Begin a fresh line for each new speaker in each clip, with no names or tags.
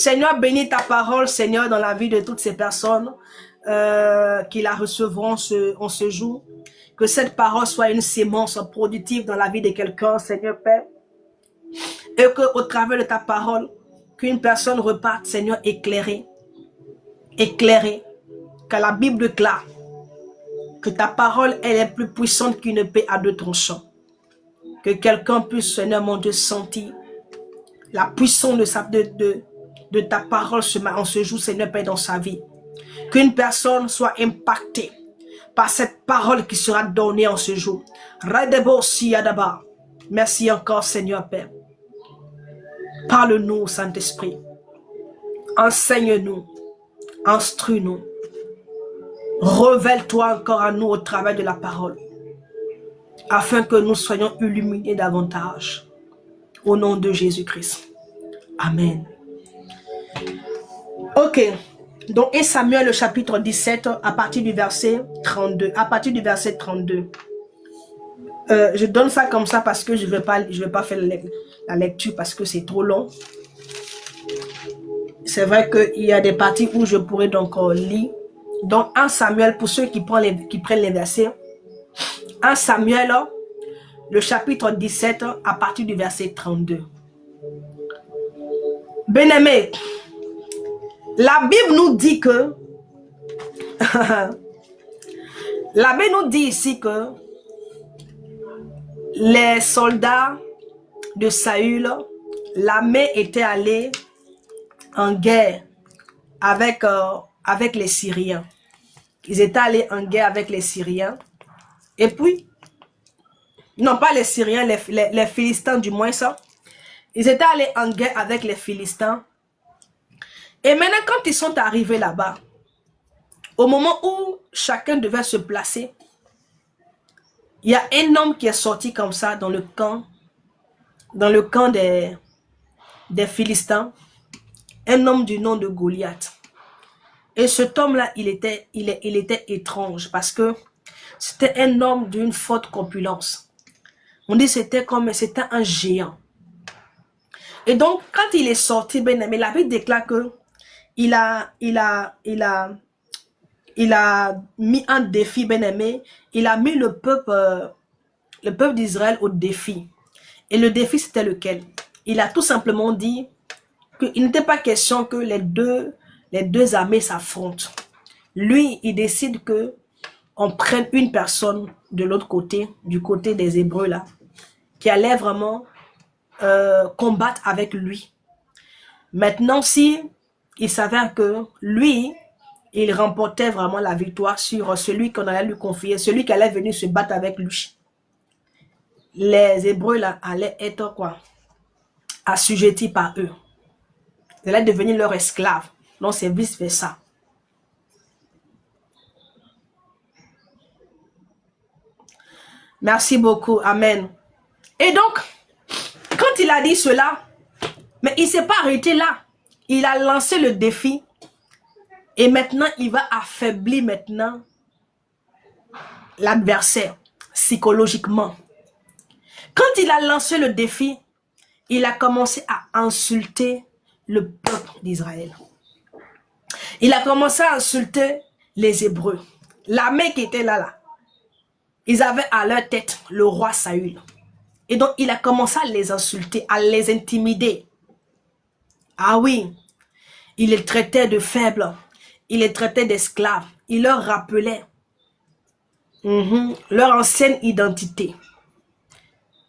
Seigneur, bénis ta parole, Seigneur, dans la vie de toutes ces personnes qui la recevront en ce jour. Que cette parole soit une sémence productive dans la vie de quelqu'un, Seigneur Père. Et qu'au travers de ta parole, qu'une personne reparte, Seigneur, éclairée. Éclairée. Que la Bible déclare que ta parole, elle est plus puissante qu'une épée à deux tranchants. Que quelqu'un puisse, Seigneur, mon Dieu, sentir la puissance de ta parole en ce jour, Seigneur Père, dans sa vie. Qu'une personne soit impactée par cette parole qui sera donnée en ce jour. Merci encore, Seigneur Père. Parle-nous, Saint-Esprit. Enseigne-nous. Instruis-nous. Révèle-toi encore à nous au travers de la parole, afin que nous soyons illuminés davantage. Au nom de Jésus-Christ. Amen. Ok. Donc, 1 Samuel, le chapitre 17, à partir du verset 32. À partir du verset 32. Je donne ça comme ça parce que je ne vais pas faire la lecture parce que c'est trop long. C'est vrai qu'il y a des parties où je pourrais donc lire. Donc, 1 Samuel, pour ceux qui prennent les versets. 1 Samuel, le chapitre 17, à partir du verset 32. Bien-aimés, la Bible nous dit que la Bible nous dit ici que les soldats de Saül, l'armée était allée en guerre avec les Syriens. Ils étaient allés en guerre avec les Syriens. Et puis, non pas les Syriens, les Philistins du moins ça. Ils étaient allés en guerre avec les Philistins. Et maintenant, quand ils sont arrivés là-bas, au moment où chacun devait se placer, il y a un homme qui est sorti comme ça dans le camp des Philistins, un homme du nom de Goliath. Et cet homme-là, il était étrange parce que c'était un homme d'une forte corpulence. On dit que c'était un géant. Et donc, quand il est sorti, ben, mais la Bible déclare que il a mis un défi, bien-aimé. Il a mis le peuple d'Israël au défi. Et le défi, c'était lequel? Il a tout simplement dit qu'il n'était pas question que les deux armées s'affrontent. Lui, il décide que on prenne une personne de l'autre côté, du côté des Hébreux là, qui allait vraiment combattre avec lui. Maintenant, si il s'avère que lui, il remportait vraiment la victoire sur celui qu'on allait lui confier, celui qui allait venir se battre avec lui. Les Hébreux là allaient être quoi? Assujettis par eux. Ils allaient devenir leurs esclaves. Donc c'est vice versa. Merci beaucoup. Amen. Et donc, quand il a dit cela, mais il ne s'est pas arrêté là. Il a lancé le défi. Et maintenant, il va affaiblir maintenant l'adversaire psychologiquement. Quand il a lancé le défi, il a commencé à insulter le peuple d'Israël. Il a commencé à insulter les Hébreux. L'armée qui était là. Ils avaient à leur tête le roi Saül. Et donc, il a commencé à les insulter, à les intimider. Ah oui, il les traitait de faibles. Il les traitait d'esclaves. Il leur rappelait leur ancienne identité.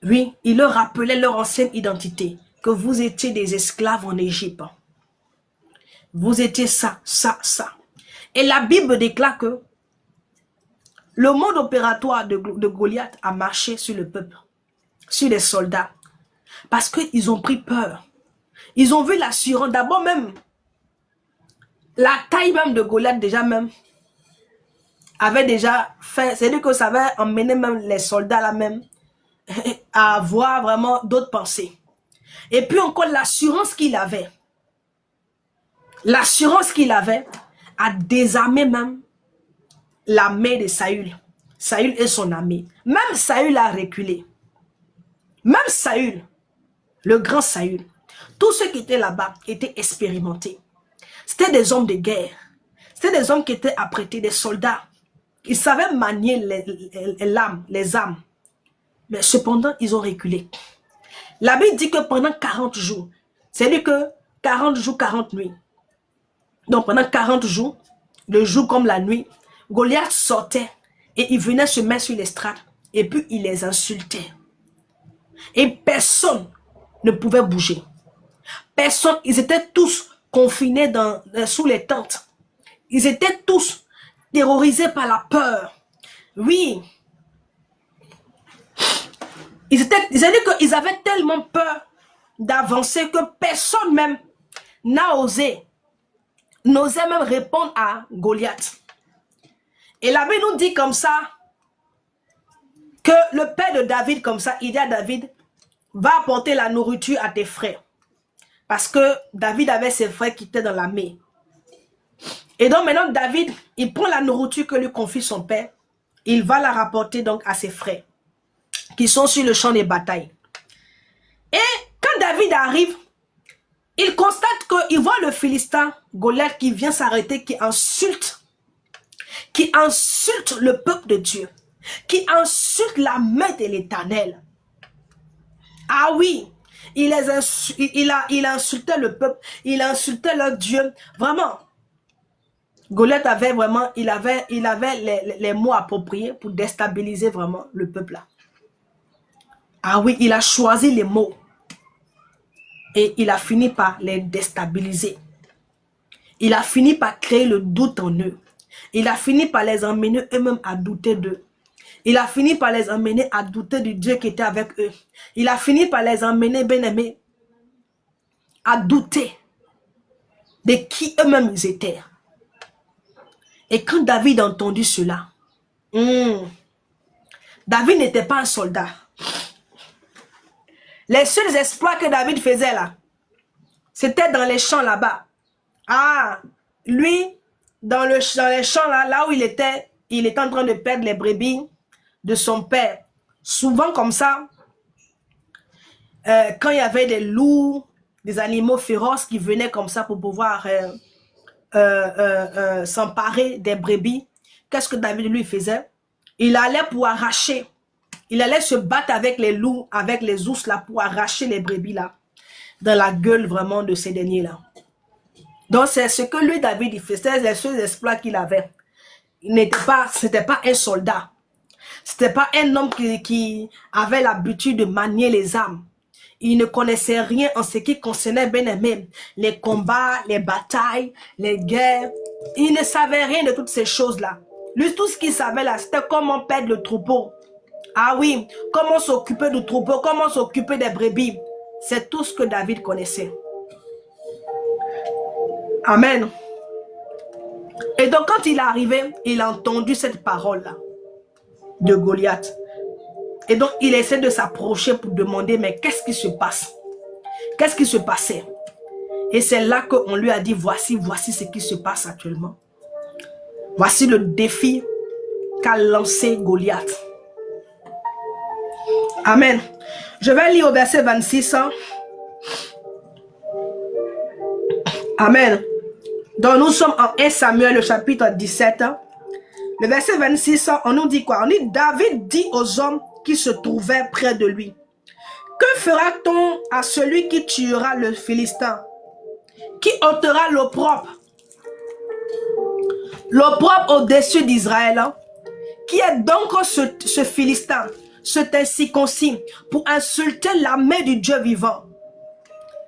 Oui, il leur rappelait leur ancienne identité. Que vous étiez des esclaves en Égypte. Vous étiez ça, ça, ça. Et la Bible déclare que le mode opératoire de Goliath a marché sur le peuple, sur les soldats. Parce qu'ils ont pris peur. Ils ont vu l'assurance. D'abord même, la taille même de Goliath déjà même avait déjà fait, c'est-à-dire que ça avait emmené même les soldats là même à avoir vraiment d'autres pensées. Et puis encore l'assurance qu'il avait. L'assurance qu'il avait a désarmé même l'armée de Saül. Saül et son armée. Même Saül a reculé. Même Saül, le grand Saül. Tous ceux qui étaient là-bas étaient expérimentés. C'était des hommes de guerre. C'était des hommes qui étaient apprêtés, des soldats. Ils savaient manier les armes. Mais cependant, ils ont reculé. La Bible dit que pendant 40 jours, c'est-à-dire que 40 jours, 40 nuits. Donc pendant 40 jours, le jour comme la nuit, Goliath sortait et il venait se mettre sur l'estrade et puis il les insultait. Et personne ne pouvait bouger. Personne, ils étaient tous confinés sous les tentes. Ils étaient tous terrorisés par la peur. Oui. Ils avaient tellement peur d'avancer que personne même n'osait même répondre à Goliath. Et la Bible nous dit comme ça que le père de David, comme ça, il dit à David, va apporter la nourriture à tes frères. Parce que David avait ses frères qui étaient dans l'armée. Et donc maintenant, David, il prend la nourriture que lui confie son père. Il va la rapporter donc à ses frères qui sont sur le champ des batailles. Et quand David arrive, il constate qu'il voit le Philistin, Goliath, qui vient s'arrêter, qui insulte le peuple de Dieu, qui insulte la main de l'Éternel. Ah oui, il insultait le peuple, il insultait leur Dieu. Vraiment, Goliath avait vraiment, il avait les mots appropriés pour déstabiliser vraiment le peuple là. Ah oui, il a choisi les mots. Et il a fini par les déstabiliser. Il a fini par créer le doute en eux. Il a fini par les emmener eux-mêmes à douter d'eux. Il a fini par les emmener à douter du Dieu qui était avec eux. Il a fini par les emmener, bien-aimés, à douter de qui eux-mêmes ils étaient. Et quand David a entendu cela, David n'était pas un soldat. Les seuls exploits que David faisait là, c'était dans les champs là-bas. Ah, lui, dans les champs là où il était en train de perdre les brebis de son père. Souvent comme ça, quand il y avait des loups, des animaux féroces qui venaient comme ça pour pouvoir s'emparer des brebis, qu'est-ce que David lui faisait? Il allait pour arracher. Il allait se battre avec les loups, avec les ours là, pour arracher les brebis là, dans la gueule vraiment de ces derniers là. Donc c'est ce que lui, David, il faisait, les seuls exploits qu'il avait. C'était pas un soldat. C'était pas un homme qui avait l'habitude de manier les armes. Il ne connaissait rien en ce qui concernait bien-aimé, les combats, les batailles, les guerres. Il ne savait rien de toutes ces choses-là. Lui, tout ce qu'il savait là, c'était comment perdre le troupeau. Ah oui, comment s'occuper du troupeau, comment s'occuper des brebis. C'est tout ce que David connaissait. Amen. Et donc quand il est arrivé, il a entendu cette parole-là de Goliath. Et donc il essaie de s'approcher pour demander, mais qu'est-ce qui se passe? Qu'est-ce qui se passait? Et c'est là qu'on lui a dit, voici ce qui se passe actuellement. Voici le défi qu'a lancé Goliath. Amen. Je vais lire au verset 26. Amen. Donc nous sommes en 1 Samuel, le chapitre 17. Le verset 26, on nous dit quoi? On dit, David dit aux hommes qui se trouvaient près de lui, que fera-t-on à celui qui tuera le Philistin, qui ôtera l'opprobre au-dessus d'Israël? Qui est donc ce Philistin, cet incirconcis, pour insulter la main du Dieu vivant?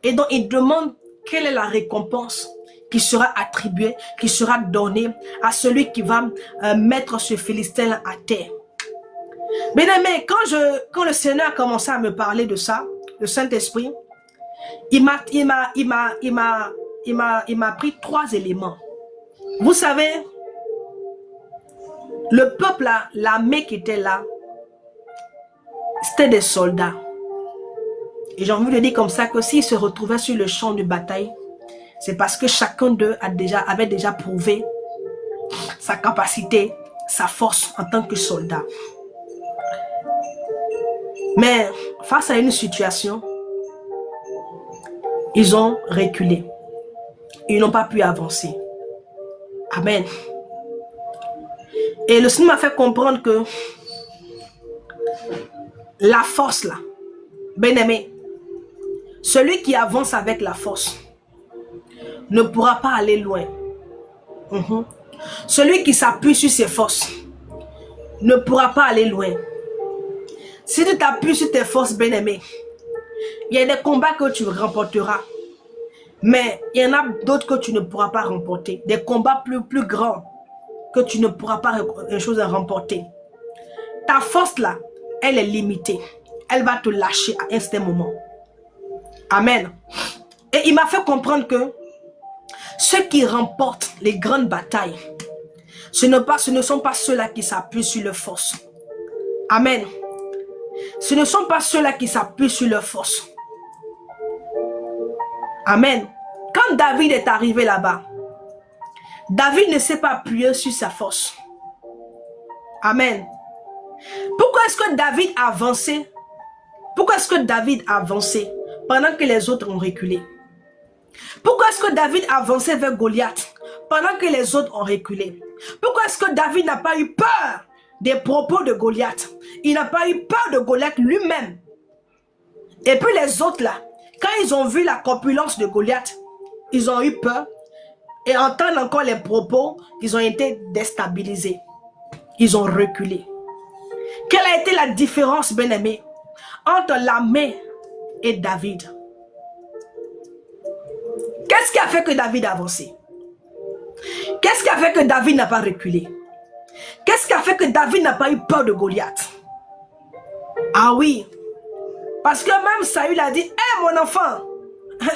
Et donc il demande quelle est la récompense qui sera attribuée, qui sera donnée à celui qui va mettre ce Philistin à terre. Bien aimé, quand le Seigneur a commencé à me parler de ça, le Saint-Esprit, il m'a pris 3 éléments. Vous savez, le peuple là, l'armée qui était là, c'était des soldats. Et j'ai envie de dire comme ça que s'ils se retrouvaient sur le champ de bataille, c'est parce que chacun d'eux avait déjà prouvé sa capacité, sa force en tant que soldat. Mais face à une situation, ils ont reculé. Ils n'ont pas pu avancer. Amen. Et le Seigneur m'a fait comprendre que la force là, bien-aimé, celui qui avance avec la force ne pourra pas aller loin. Celui qui s'appuie sur ses forces ne pourra pas aller loin. Si tu t'appuies sur tes forces, bien-aimé, il y a des combats que tu remporteras. Mais il y en a d'autres que tu ne pourras pas remporter. Des combats plus grands que tu ne pourras pas remporter. Ta force là, elle est limitée. Elle va te lâcher à un certain moment. Amen. Et il m'a fait comprendre que ceux qui remportent les grandes batailles, ce ne sont pas ceux-là qui s'appuient sur leur force. Amen. Ce ne sont pas ceux-là qui s'appuient sur leur force. Amen. Quand David est arrivé là-bas, David ne s'est pas appuyé sur sa force. Amen. Pourquoi est-ce que David a avancé? Pourquoi est-ce que David a avancé pendant que les autres ont reculé? Pourquoi est-ce que David a avancé vers Goliath pendant que les autres ont reculé? Pourquoi est-ce que David n'a pas eu peur des propos de Goliath? Il n'a pas eu peur de Goliath lui-même. Et puis les autres là, quand ils ont vu la corpulence de Goliath, ils ont eu peur et entendent encore les propos, ils ont été déstabilisés. Ils ont reculé. Quelle a été la différence, bien-aimé, entre l'armée et David? Qu'est-ce qui a fait que David a avancé? Qu'est-ce qui a fait que David n'a pas reculé? Qu'est-ce qui a fait que David n'a pas eu peur de Goliath? Ah oui, parce que même Saül a dit, hé mon enfant,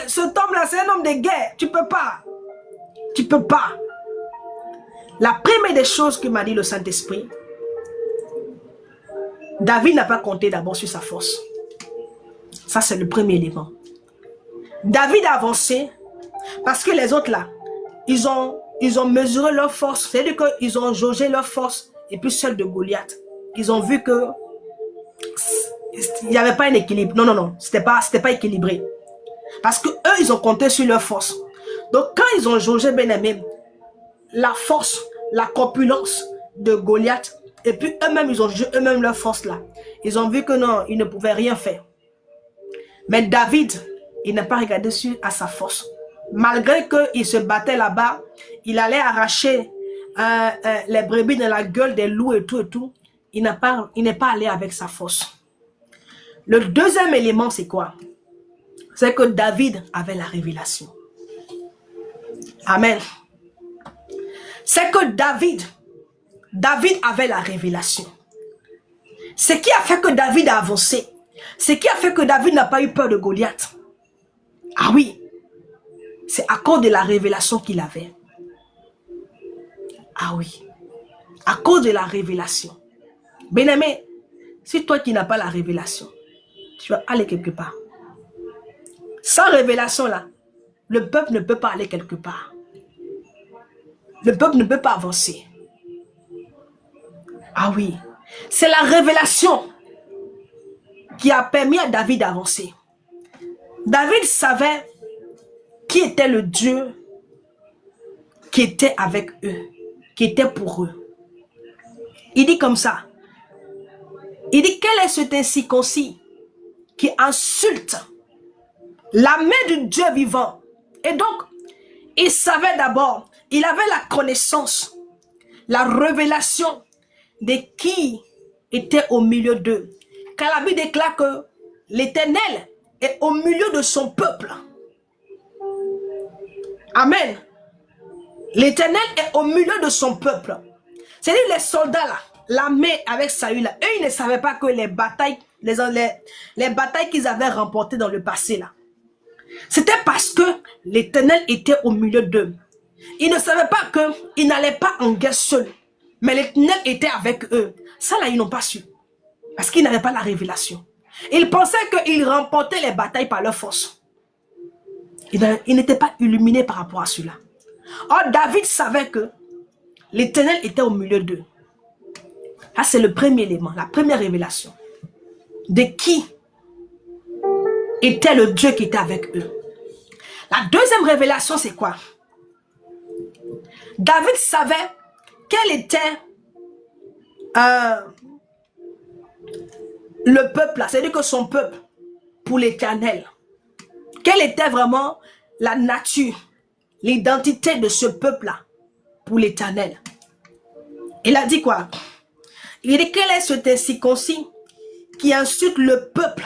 cet homme-là c'est un homme de guerre, tu peux pas. Tu peux pas. La première des choses que m'a dit le Saint-Esprit, David n'a pas compté d'abord sur sa force. Ça c'est le premier élément. David a avancé parce que les autres là, ils ont mesuré leur force, c'est-à-dire qu'ils ont jaugé leur force et puis celle de Goliath. Ils ont vu que il n'y avait pas un équilibre. Non, c'était pas équilibré. Parce que eux, ils ont compté sur leur force. Donc quand ils ont jaugé bien-aimé la force, la corpulence de Goliath, et puis eux-mêmes, ils ont jugé eux-mêmes leur force là. Ils ont vu que non, ils ne pouvaient rien faire. Mais David, il n'a pas regardé à sa force. Malgré qu'il se battait là-bas, il allait arracher les brebis dans la gueule des loups et tout. Il n'est pas allé avec sa force. Le deuxième élément, c'est quoi? C'est que David avait la révélation. Amen. C'est que David avait la révélation. Ce qui a fait que David a avancé. Ce qui a fait que David n'a pas eu peur de Goliath. Ah oui. C'est à cause de la révélation qu'il avait. Ah oui. À cause de la révélation. Bien-aimé, si toi qui n'as pas la révélation, tu vas aller quelque part. Sans révélation là, le peuple ne peut pas aller quelque part. Le peuple ne peut pas avancer. Ah oui. C'est la révélation qui a permis à David d'avancer. David savait qui était le Dieu qui était avec eux, qui était pour eux. Il dit comme ça. Il dit, quel est cet incirconcis qui insulte la main du Dieu vivant? Et donc, il savait d'abord, il avait la connaissance, la révélation de qui était au milieu d'eux. Car la Bible déclare que l'Éternel est au milieu de son peuple. Amen. L'Éternel est au milieu de son peuple. C'est-à-dire les soldats là, l'armée avec Saül là, eux ils ne savaient pas que les batailles qu'ils avaient remportées dans le passé là, c'était parce que l'Éternel était au milieu d'eux. Ils ne savaient pas qu'ils n'allaient pas en guerre seuls. Mais l'Éternel était avec eux. Ça là, ils n'ont pas su. Parce qu'ils n'avaient pas la révélation. Ils pensaient qu'ils remportaient les batailles par leur force. Ils n'étaient pas illuminés par rapport à cela. Or, David savait que l'Éternel était au milieu d'eux. Ça, c'est le premier élément, la première révélation. De qui était le Dieu qui était avec eux. La deuxième révélation, c'est quoi? David savait quel était le peuple, c'est-à-dire que son peuple, pour l'Éternel. Quelle était vraiment la nature, l'identité de ce peuple-là pour l'Éternel? Il a dit quoi? Il dit quel est cet incirconcis qui insulte le peuple?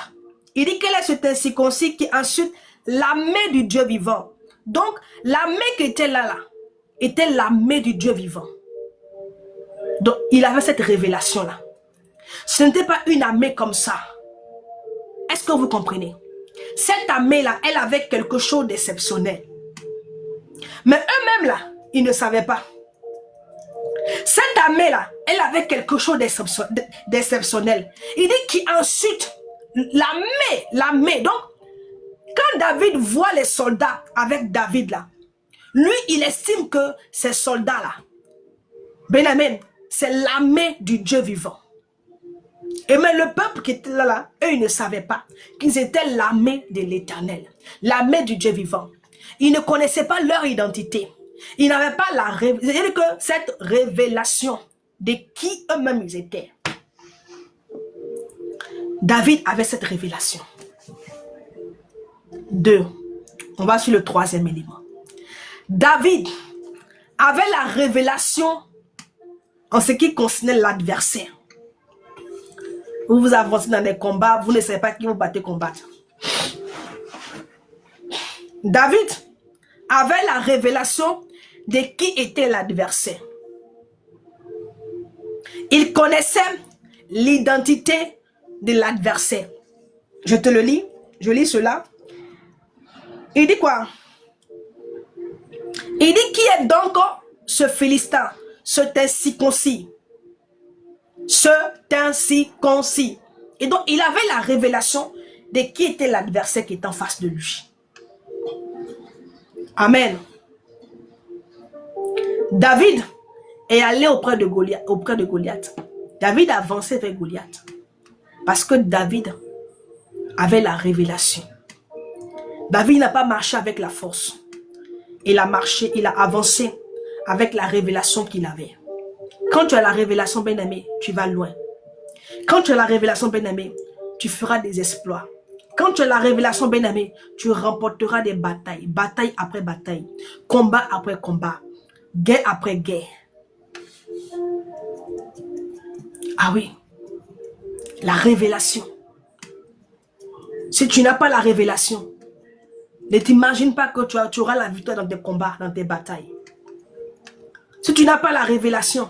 Il dit quel est cet incirconcis qui insulte l'armée du Dieu vivant? Donc, l'armée qui était là, était l'armée du Dieu vivant. Donc, il avait cette révélation-là. Ce n'était pas une armée comme ça. Est-ce que vous comprenez? Cette armée-là, elle avait quelque chose d'exceptionnel. Mais eux-mêmes, là, ils ne savaient pas. Cette armée-là, elle avait quelque chose d'exceptionnel. Il dit qu'il insulte l'armée. Donc, quand David voit les soldats avec David là, lui, il estime que ces soldats-là, ben amen, c'est l'armée du Dieu vivant. Et mais le peuple qui était là, eux, ils ne savaient pas qu'ils étaient l'armée de l'Éternel, l'armée du Dieu vivant. Ils ne connaissaient pas leur identité. Ils n'avaient pas cette révélation de qui eux-mêmes ils étaient. David avait cette révélation. 2. On va sur le troisième élément. David avait la révélation en ce qui concernait l'adversaire. Vous avancez dans des combats, vous ne savez pas qui vous battez combattre. David avait la révélation de qui était l'adversaire. Il connaissait l'identité de l'adversaire. Je te le lis, je lis cela. Il dit quoi? Il dit qui est donc ce Philistin, cet incirconcis? Cet incirconcis. Et donc il avait la révélation de qui était l'adversaire qui est en face de lui. Amen. David est allé auprès de Goliath. David avançait vers Goliath. Parce que David avait la révélation. David n'a pas marché avec la force. Il a marché, il a avancé avec la révélation qu'il avait. Quand tu as la révélation, bien-aimé, tu vas loin. Quand tu as la révélation, bien-aimé, tu feras des exploits. Quand tu as la révélation, bien-aimé, tu remporteras des batailles. Bataille après bataille. Combat après combat. Guerre après guerre. Ah oui. La révélation. Si tu n'as pas la révélation, ne t'imagine pas que tu auras la victoire dans tes combats, dans tes batailles. Si tu n'as pas la révélation,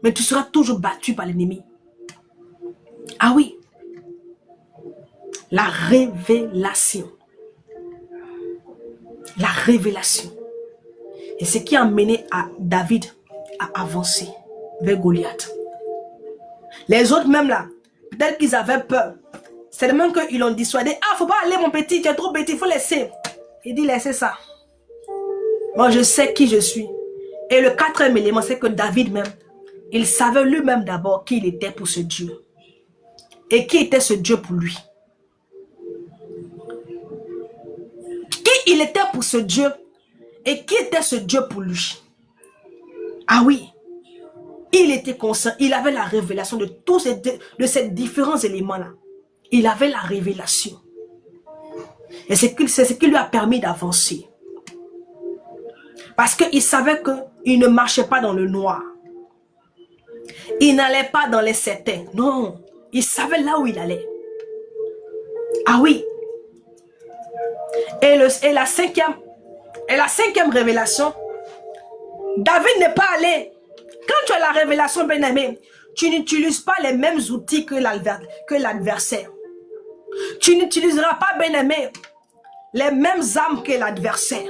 mais tu seras toujours battu par l'ennemi. Ah oui. La révélation. La révélation. Et ce qui a mené à David à avancer vers Goliath. Les autres même là, peut-être qu'ils avaient peur. C'est le même qu'ils l'ont dissuadé. Ah, faut pas aller mon petit, tu es trop petit, il faut laisser. Il dit laissez ça. Moi je sais qui je suis. Et le quatrième élément, c'est que David même, il savait lui-même d'abord qui il était pour ce Dieu. Et qui était ce Dieu pour lui. Qui il était pour ce Dieu. Et qui était ce Dieu pour lui. Ah oui. Il était conscient. Il avait la révélation de tous ces différents éléments-là. Il avait la révélation. Et c'est ce qui lui a permis d'avancer. Parce qu'il savait qu'il ne marchait pas dans le noir. Il n'allait pas dans les certains. Non. Il savait là où il allait. Ah oui. Et la cinquième révélation, David n'est pas allé. Quand tu as la révélation, bien-aimé, tu n'utilises pas les mêmes outils que l'adversaire. Tu n'utiliseras pas, bien-aimé, les mêmes armes que l'adversaire.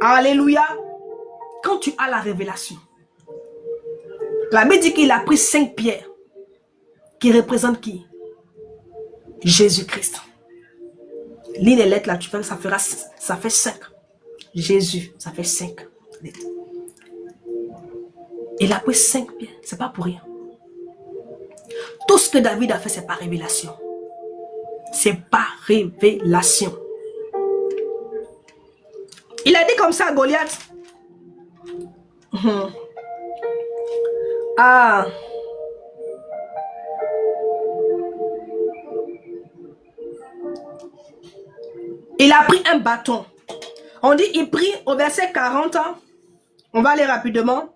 Alléluia. Quand tu as la révélation, la Bible dit qu'il a pris 5 pierres qui représentent qui? Jésus-Christ. Lis les lettres là, tu fais, ça fait 5. Jésus, ça fait 5 lettres. Il a pris 5 pierres, c'est pas pour rien. Tout ce que David a fait, c'est par révélation. C'est par révélation. Il a dit comme ça à Goliath. Ah. Il a pris un bâton. On dit, il prit au verset 40. On va aller rapidement.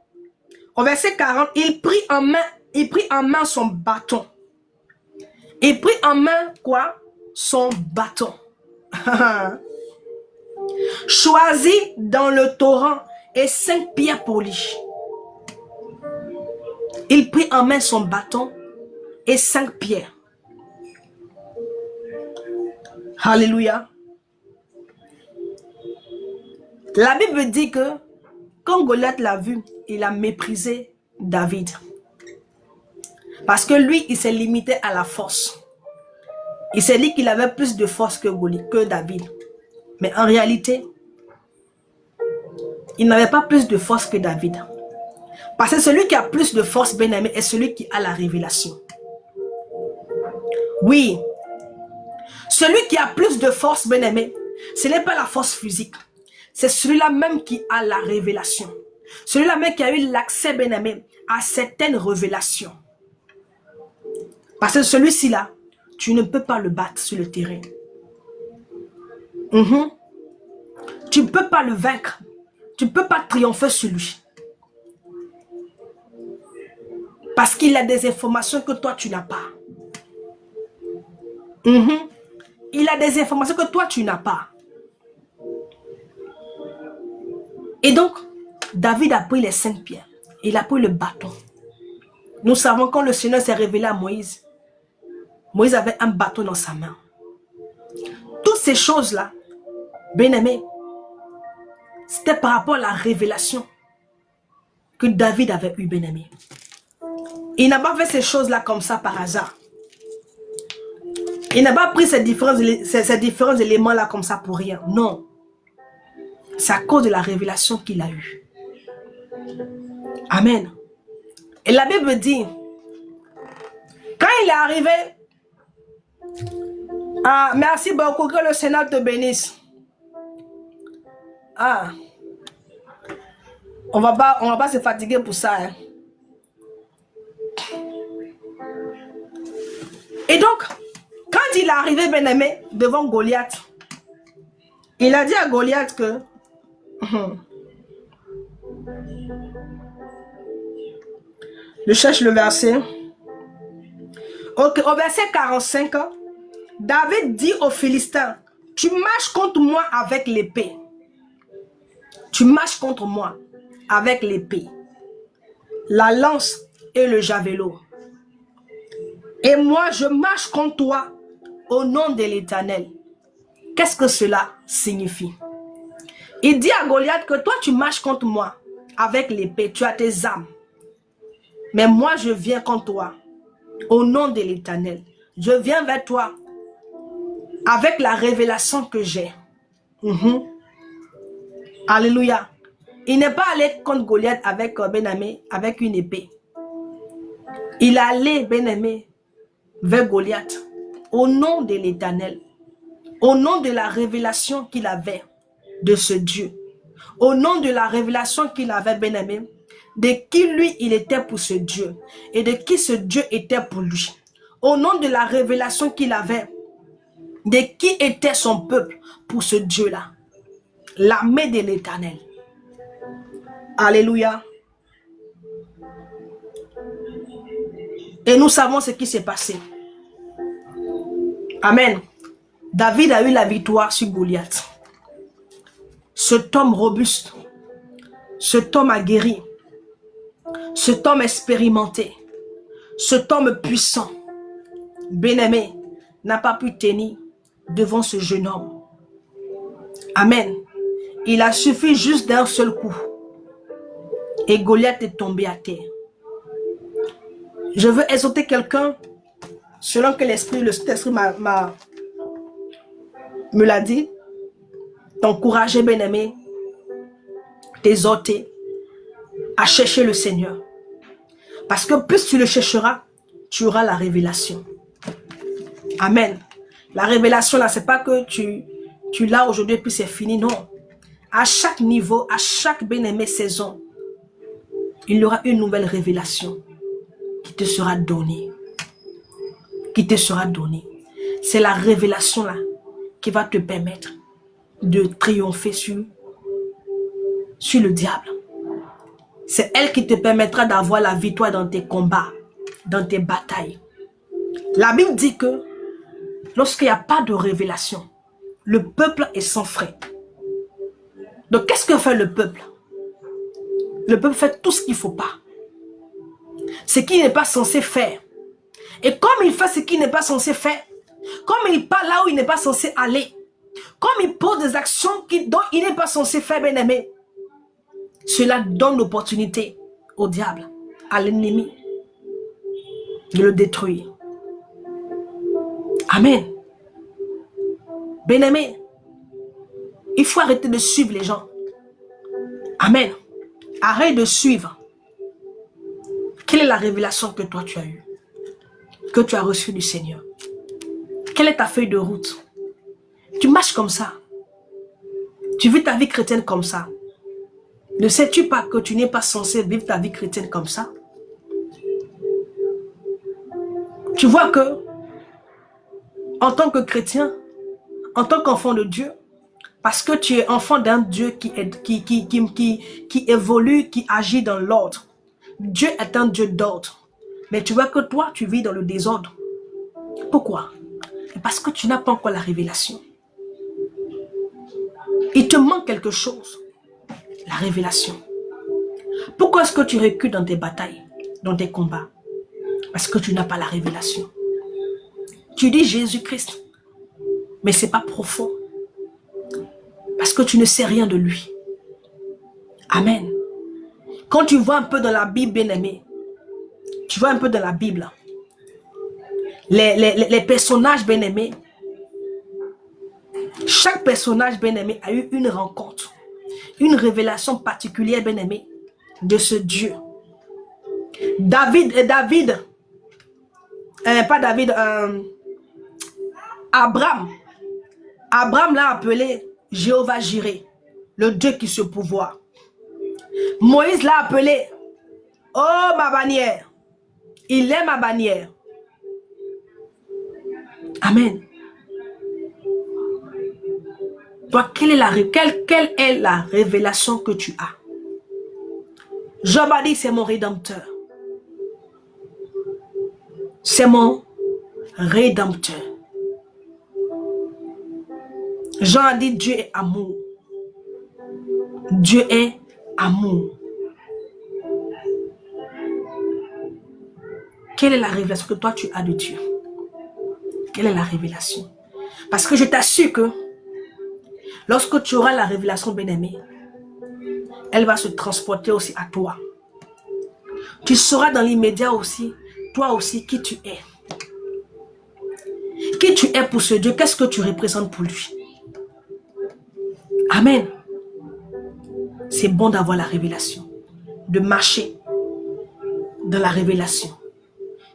Au verset 40, il prit en main son bâton. Il prit en main quoi? Son bâton. Choisi dans le torrent et 5 pierres polies. Il prit en main son bâton et 5 pierres. Alléluia. La Bible dit que quand Goliath l'a vu, il a méprisé David. Parce que lui, il s'est limité à la force. Il s'est dit qu'il avait plus de force que David. Mais en réalité, il n'avait pas plus de force que David. Parce que celui qui a plus de force, bien-aimé, est celui qui a la révélation. Oui. Celui qui a plus de force, bien-aimé, ce n'est pas la force physique. C'est celui-là même qui a la révélation. Celui-là même qui a eu l'accès, bien-aimé, à certaines révélations. Parce que celui-ci là, tu ne peux pas le battre sur le terrain. Tu ne peux pas le vaincre. Tu ne peux pas triompher sur lui. Parce qu'il a des informations que toi, tu n'as pas. Il a des informations que toi, tu n'as pas. Et donc, David a pris les 5 pierres. Il a pris le bâton. Nous savons quand le Seigneur s'est révélé à Moïse, Moïse avait un bâton dans sa main. Toutes ces choses-là, bien-aimés, c'était par rapport à la révélation que David avait eu, bien-aimé. Il n'a pas fait ces choses-là comme ça par hasard. Il n'a pas pris ces différents éléments-là comme ça pour rien. Non. C'est à cause de la révélation qu'il a eue. Amen. Et la Bible dit, quand il est arrivé, ah, merci beaucoup, que le Seigneur te bénisse. Ah, on va pas se fatiguer pour ça. Hein. Et donc, quand il est arrivé, bien-aimé, devant Goliath, il a dit à Goliath que je cherche le verset. Ok, au verset 45, David dit aux Philistins, tu marches contre moi avec l'épée. Tu marches contre moi avec l'épée, la lance et le javelot. Et moi, je marche contre toi au nom de l'Éternel. Qu'est-ce que cela signifie? Il dit à Goliath que toi, tu marches contre moi avec l'épée, tu as tes armes. Mais moi, je viens contre toi au nom de l'Éternel. Je viens vers toi avec la révélation que j'ai. Alléluia. Il n'est pas allé contre Goliath avec Ben-Aimé, avec une épée. Il est allé, Ben-Aimé, vers Goliath au nom de l'Éternel. Au nom de la révélation qu'il avait de ce Dieu. Au nom de la révélation qu'il avait, Ben-Aimé, de qui lui il était pour ce Dieu. Et de qui ce Dieu était pour lui. Au nom de la révélation qu'il avait de qui était son peuple pour ce Dieu-là. L'armée de l'Éternel. Alléluia. Et nous savons ce qui s'est passé. Amen. David a eu la victoire sur Goliath. Cet homme robuste, cet homme aguerri, cet homme expérimenté, cet homme puissant, bien-aimé, n'a pas pu tenir devant ce jeune homme. Amen. Il a suffi juste d'un seul coup. Et Goliath est tombé à terre. Je veux exhorter quelqu'un, selon que l'esprit, le Saint-Esprit me l'a dit, t'encourager, bien-aimé, t'exhorter à chercher le Seigneur. Parce que plus tu le chercheras, tu auras la révélation. Amen. La révélation, là, c'est pas que tu l'as aujourd'hui puis c'est fini, non. À chaque niveau, à chaque bien-aimé saison, il y aura une nouvelle révélation qui te sera donnée. Qui te sera donnée. C'est la révélation là qui va te permettre de triompher sur le diable. C'est elle qui te permettra d'avoir la victoire dans tes combats, dans tes batailles. La Bible dit que lorsqu'il n'y a pas de révélation, le peuple est sans frais. Donc qu'est-ce que fait le peuple? Le peuple fait tout ce qu'il ne faut pas. Ce qu'il n'est pas censé faire. Et comme il fait ce qu'il n'est pas censé faire, comme il part là où il n'est pas censé aller, comme il pose des actions dont il n'est pas censé faire, bien-aimé, cela donne l'opportunité au diable, à l'ennemi, de le détruire. Amen. Bien-aimé, il faut arrêter de suivre les gens. Amen. Arrête de suivre. Quelle est la révélation que toi tu as eue? Que tu as reçue du Seigneur? Quelle est ta feuille de route? Tu marches comme ça. Tu vis ta vie chrétienne comme ça. Ne sais-tu pas que tu n'es pas censé vivre ta vie chrétienne comme ça? Tu vois que, en tant que chrétien, en tant qu'enfant de Dieu, parce que tu es enfant d'un Dieu qui évolue, qui agit dans l'ordre. Dieu est un Dieu d'ordre. Mais tu vois que toi, tu vis dans le désordre. Pourquoi? Parce que tu n'as pas encore la révélation. Il te manque quelque chose. La révélation. Pourquoi est-ce que tu recules dans tes batailles, dans tes combats? Parce que tu n'as pas la révélation. Tu dis Jésus-Christ, mais ce n'est pas profond. Parce que tu ne sais rien de lui. Amen. Quand tu vois un peu dans la Bible, bien-aimé, tu vois un peu dans la Bible, les personnages bien-aimés, chaque personnage bien-aimé a eu une rencontre, une révélation particulière, bien-aimé, de ce Dieu. Abraham l'a appelé Jéhovah Jireh, le Dieu qui se pourvoit. Moïse l'a appelé, oh ma bannière, il est ma bannière. Amen. Toi, quelle est la révélation que tu as? Job a dit, c'est mon rédempteur. C'est mon rédempteur. Jean a dit, Dieu est amour. Dieu est amour. Quelle est la révélation que toi tu as de Dieu? Quelle est la révélation? Parce que je t'assure que lorsque tu auras la révélation, bien-aimée, elle va se transporter aussi à toi. Tu sauras dans l'immédiat aussi, toi aussi, qui tu es. Qui tu es pour ce Dieu, qu'est-ce que tu représentes pour lui. Amen. C'est bon d'avoir la révélation, de marcher dans la révélation.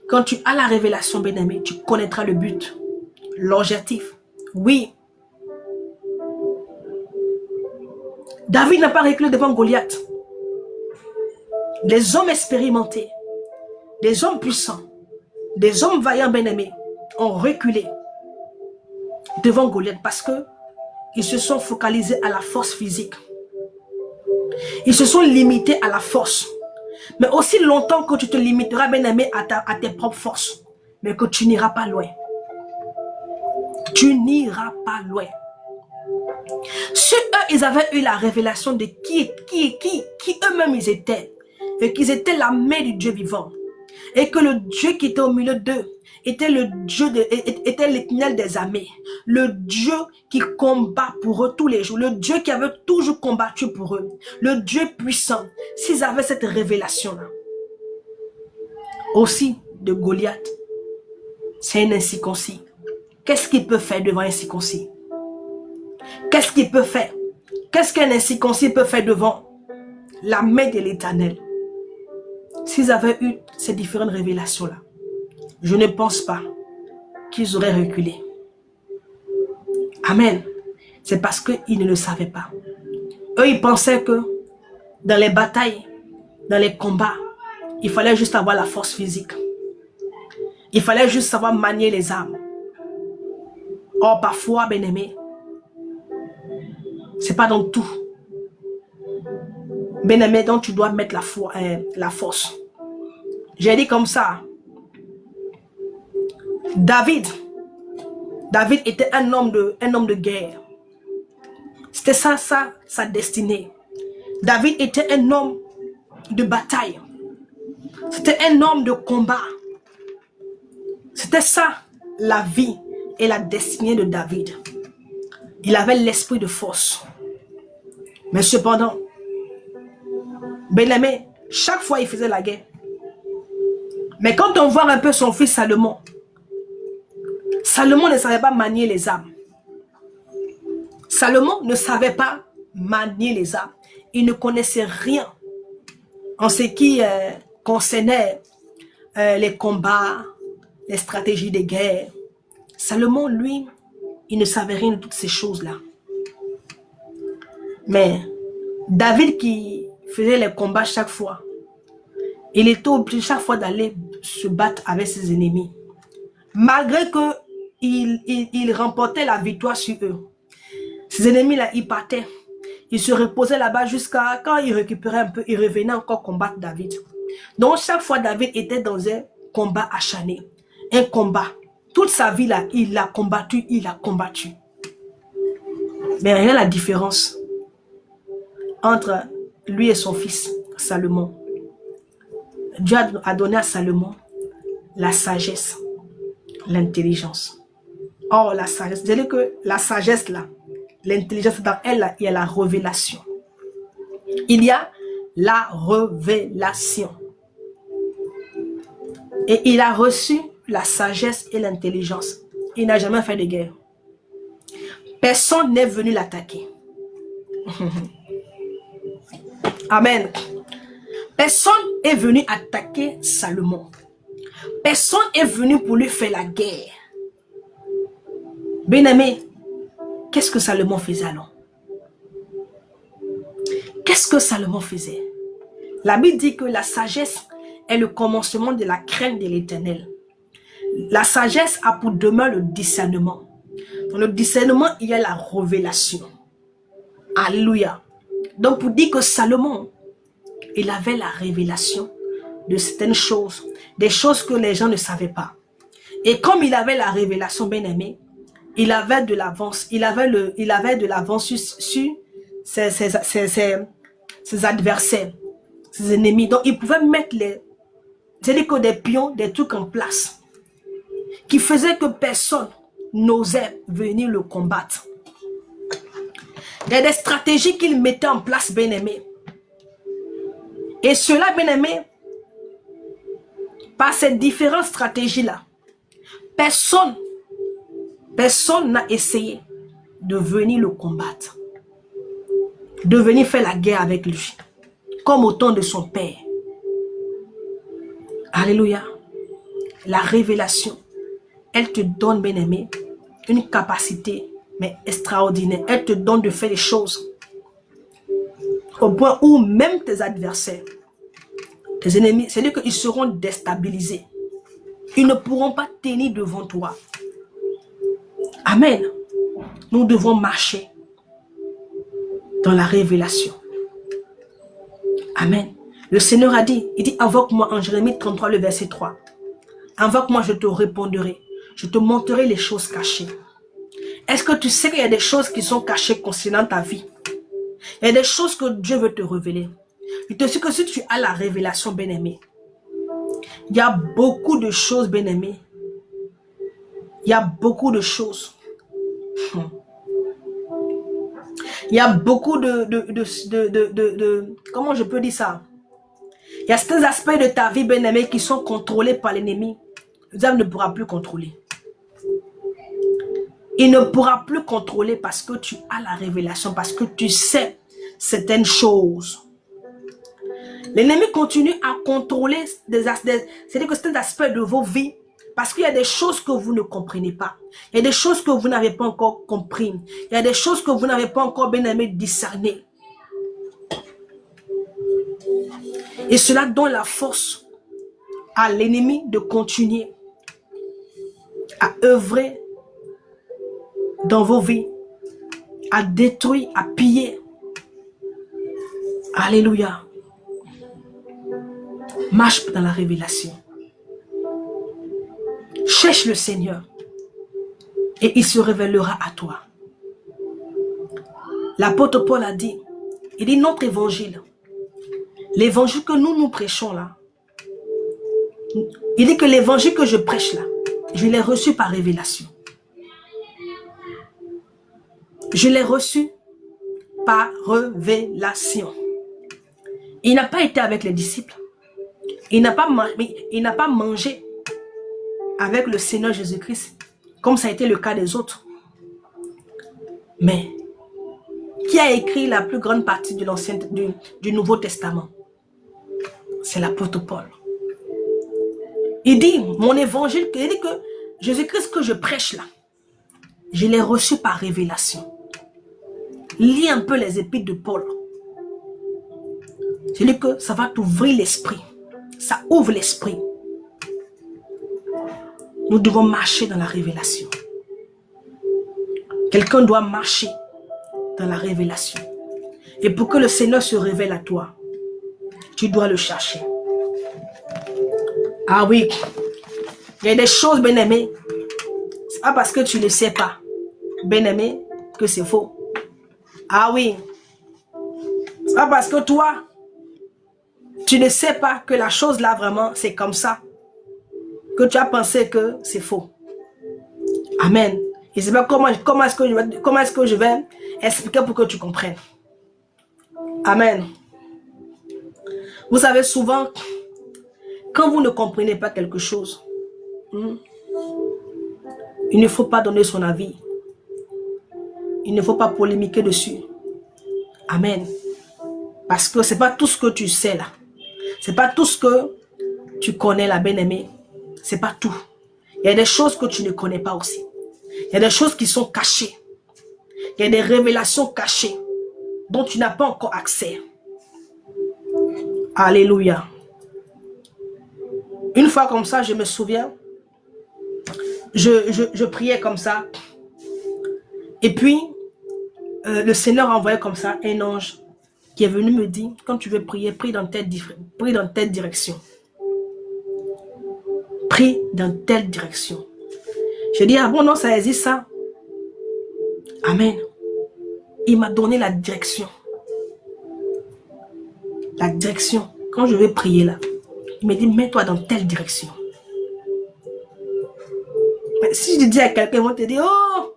Quand tu as la révélation, bien-aimé, tu connaîtras le but, l'objectif. Oui. David n'a pas reculé devant Goliath. Les hommes expérimentés, des hommes puissants, des hommes vaillants, bien-aimés, ont reculé devant Goliath parce que ils se sont focalisés à la force physique. Ils se sont limités à la force. Mais aussi longtemps que tu te limiteras, bien-aimé, à tes propres forces, mais que tu n'iras pas loin. Tu n'iras pas loin. Ceux, eux, ils avaient eu la révélation de qui eux-mêmes ils étaient. Et qu'ils étaient la main du Dieu vivant. Et que le Dieu qui était au milieu d'eux était était l'Éternel des armées. Le Dieu qui combat pour eux tous les jours. Le Dieu qui avait toujours combattu pour eux. Le Dieu puissant. S'ils avaient cette révélation-là. Aussi de Goliath. C'est un incirconcis. Qu'est-ce qu'il peut faire devant un incirconcis? Qu'est-ce qu'il peut faire? Qu'est-ce qu'un incirconcis peut faire devant la main de l'Éternel? S'ils avaient eu ces différentes révélations-là, je ne pense pas qu'ils auraient reculé. Amen. C'est parce qu'ils ne le savaient pas. Eux, ils pensaient que dans les batailles, dans les combats, il fallait juste avoir la force physique. Il fallait juste savoir manier les armes. Or, parfois, bien-aimé, c'est pas dans tout. Bien-aimé, donc tu dois mettre la force. J'ai dit comme ça. David était un homme de guerre. C'était ça, sa destinée. David était un homme de bataille. C'était un homme de combat. C'était ça, la vie et la destinée de David. Il avait l'esprit de force. Mais cependant, bien-aimé, chaque fois il faisait la guerre. Mais quand on voit un peu son fils Salomon, Salomon ne savait pas manier les armes. Salomon ne savait pas manier les armes. Il ne connaissait rien en ce qui concernait les combats, les stratégies de guerre. Salomon, lui, il ne savait rien de toutes ces choses-là. Mais David qui faisait les combats chaque fois, il était obligé chaque fois d'aller se battre avec ses ennemis. Malgré qu'il remportait la victoire sur eux. Ses ennemis-là, ils partaient. Ils se reposaient là-bas jusqu'à quand ils récupéraient un peu, ils revenaient encore combattre David. Donc chaque fois, David était dans un combat acharné. Un combat. Toute sa vie, là, il a combattu, Mais rien la différence entre lui et son fils, Salomon. Dieu a donné à Salomon la sagesse, l'intelligence. Or, la sagesse, c'est-à-dire que la sagesse, là, l'intelligence, dans elle, là, il y a la révélation. Il y a la révélation. Et il a reçu la sagesse et l'intelligence. Il n'a jamais fait de guerre. Personne n'est venu l'attaquer. Amen. Personne est venu attaquer Salomon. Personne est venu pour lui faire la guerre. Bien-aimé, qu'est-ce que Salomon faisait alors? Qu'est-ce que Salomon faisait? La Bible dit que la sagesse est le commencement de la crainte de l'Éternel. La sagesse a pour demeure le discernement. Dans le discernement, il y a la révélation. Alléluia. Donc pour dire que Salomon, il avait la révélation de certaines choses, des choses que les gens ne savaient pas. Et comme il avait la révélation, bien-aimé, il avait de l'avance, il avait de l'avance sur ses adversaires, ses ennemis. Donc il pouvait mettre des pions, des trucs en place qui faisaient que personne n'osait venir le combattre. Il y a des stratégies qu'il mettait en place, bien-aimé. Et cela, bien-aimé, par ces différentes stratégies-là, personne n'a essayé de venir le combattre, de venir faire la guerre avec lui, comme au temps de son père. Alléluia. La révélation, elle te donne, bien-aimé, une capacité, mais extraordinaire. Elle te donne de faire des choses au point où même tes adversaires, tes ennemis, c'est-à-dire qu'ils seront déstabilisés. Ils ne pourront pas tenir devant toi. Amen. Nous devons marcher dans la révélation. Amen. Le Seigneur a dit, il dit, invoque-moi en Jérémie 33, le verset 3. Invoque-moi, je te répondrai. Je te montrerai les choses cachées. Est-ce que tu sais qu'il y a des choses qui sont cachées concernant ta vie? Il y a des choses que Dieu veut te révéler. Je te dis que si tu as la révélation, bien-aimé, il y a beaucoup de choses, bien-aimé. Il y a beaucoup de choses. Il y a beaucoup comment je peux dire ça? Il y a certains aspects de ta vie, bien-aimé, qui sont contrôlés par l'ennemi. Le diable ne pourra plus contrôler. Il ne pourra plus contrôler parce que tu as la révélation, parce que tu sais certaines choses. L'ennemi continue à contrôler c'est-à-dire que certains aspects de vos vies, parce qu'il y a des choses que vous ne comprenez pas. Il y a des choses que vous n'avez pas encore compris. Il y a des choses que vous n'avez pas encore bien aimé discerner. Et cela donne la force à l'ennemi de continuer à œuvrer dans vos vies, à détruire, à piller. Alléluia. Marche dans la révélation. Cherche le Seigneur et il se révélera à toi. L'apôtre Paul a dit, il dit notre évangile, l'évangile que nous prêchons là, il dit que l'évangile que je prêche là, je l'ai reçu par révélation. Je l'ai reçu par révélation. Il n'a pas été avec les disciples. Il n'a pas mangé avec le Seigneur Jésus-Christ, comme ça a été le cas des autres. Mais, qui a écrit la plus grande partie de du Nouveau Testament? C'est l'apôtre Paul. Il dit, mon évangile, il dit que Jésus-Christ que je prêche là, je l'ai reçu par révélation. Lis un peu les épîtres de Paul. Je dis que ça va t'ouvrir l'esprit. Ça ouvre l'esprit. Nous devons marcher dans la révélation. Quelqu'un doit marcher dans la révélation. Et pour que le Seigneur se révèle à toi, tu dois le chercher. Ah oui, il y a des choses, bien-aimés. Ce n'est pas parce que tu ne sais pas, bien-aimé, que c'est faux. Ah oui, ce n'est pas parce que toi, tu ne sais pas que la chose là vraiment, c'est comme ça, que tu as pensé que c'est faux. Amen. Et c'est pas comment est-ce que je vais expliquer pour que tu comprennes. Amen. Vous savez souvent, quand vous ne comprenez pas quelque chose, il ne faut pas donner son avis. Il ne faut pas polémiquer dessus. Amen. Parce que ce n'est pas tout ce que tu sais là. Ce n'est pas tout ce que tu connais là, bien-aimé. Ce n'est pas tout. Il y a des choses que tu ne connais pas aussi. Il y a des choses qui sont cachées. Il y a des révélations cachées dont tu n'as pas encore accès. Alléluia. Une fois comme ça, je me souviens, je priais comme ça. Et puis, le Seigneur a envoyé comme ça un ange qui est venu me dire, quand tu veux prier, prie dans telle direction. Prie dans telle direction. Je dis, ah bon, non, ça existe ça. Amen. Il m'a donné la direction. La direction. Quand je vais prier là, il me dit, mets-toi dans telle direction. Mais si je dis à quelqu'un, ils vont te dire, oh,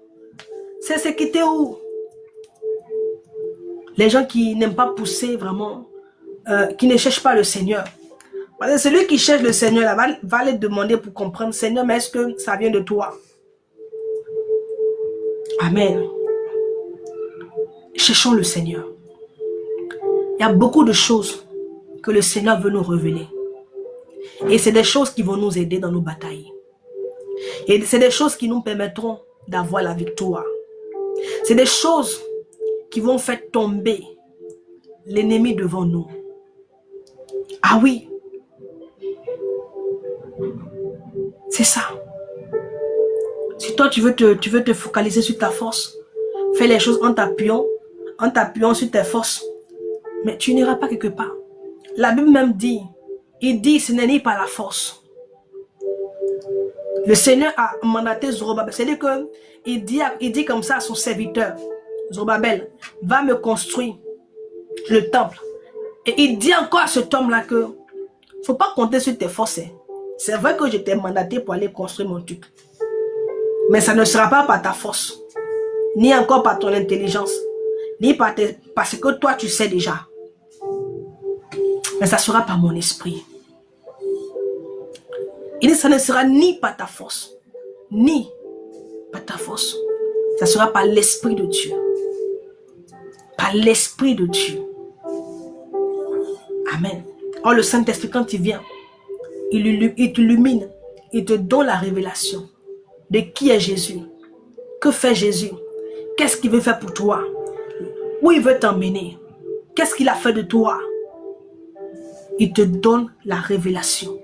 c'est qui t'es où? Les gens qui n'aiment pas pousser vraiment, qui ne cherchent pas le Seigneur. Parce que celui qui cherche le Seigneur là, va le demander pour comprendre, Seigneur, mais est-ce que ça vient de toi? Amen. Cherchons le Seigneur. Il y a beaucoup de choses que le Seigneur veut nous révéler. Et c'est des choses qui vont nous aider dans nos batailles. Et c'est des choses qui nous permettront d'avoir la victoire. C'est des choses qui vont faire tomber l'ennemi devant nous. Ah oui. C'est ça. Si toi tu veux te focaliser sur ta force, fais les choses en t'appuyant sur tes forces, mais tu n'iras pas quelque part. La Bible même dit, il dit ce n'est ni par la force. Le Seigneur a mandaté Zorobabel, c'est-à-dire qu'il dit comme ça à son serviteur, Zorobabel, va me construire le temple. Et il dit encore à cet homme-là que, il ne faut pas compter sur tes forces. C'est vrai que je t'ai mandaté pour aller construire mon truc. Mais ça ne sera pas par ta force, ni encore par ton intelligence, ni parce que toi tu sais déjà. Mais ça sera par mon esprit. Il dit ça ne sera ni par ta force, ni par ta force. Ça sera par l'Esprit de Dieu. Par l'Esprit de Dieu. Amen. Or le Saint-Esprit quand il vient, il t'illumine, il te donne la révélation de qui est Jésus. Que fait Jésus? Qu'est-ce qu'il veut faire pour toi? Où il veut t'emmener? Qu'est-ce qu'il a fait de toi? il te donne la révélation.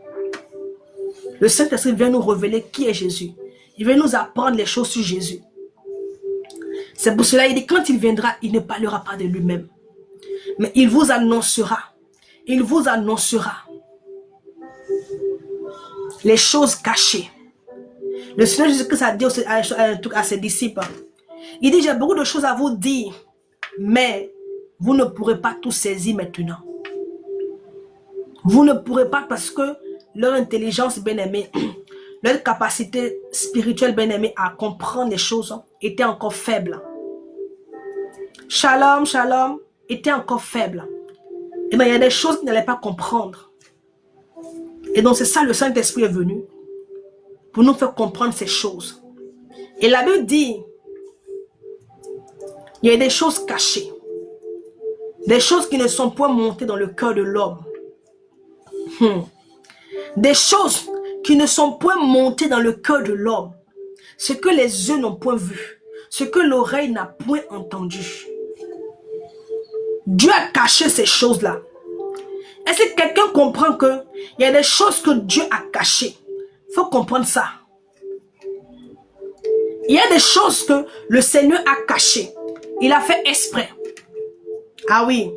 Le Saint-Esprit vient nous révéler qui est Jésus. Il vient nous apprendre les choses sur Jésus. C'est pour cela qu'il dit, quand il viendra, il ne parlera pas de lui-même. Mais il vous annoncera. Il vous annoncera les choses cachées. Le Seigneur Jésus-Christ a dit à ses disciples, il dit, j'ai beaucoup de choses à vous dire, mais vous ne pourrez pas tout saisir maintenant. Vous ne pourrez pas parce que leur intelligence, bien-aimée, leur capacité spirituelle, bien-aimée, à comprendre les choses était encore faible. Shalom, shalom, était encore faible. Et bien, il y a des choses qu'ils n'allaient pas comprendre. Et donc, c'est ça, le Saint-Esprit est venu pour nous faire comprendre ces choses. Et la Bible dit, il y a des choses cachées. Des choses qui ne sont point montées dans le cœur de l'homme. Des choses qui ne sont point montées dans le cœur de l'homme. Ce que les yeux n'ont point vu. Ce que l'oreille n'a point entendu. Dieu a caché ces choses-là. Est-ce que quelqu'un comprend qu'il y a des choses que Dieu a cachées? Il faut comprendre ça. Il y a des choses que le Seigneur a cachées. Il a fait exprès. Ah oui.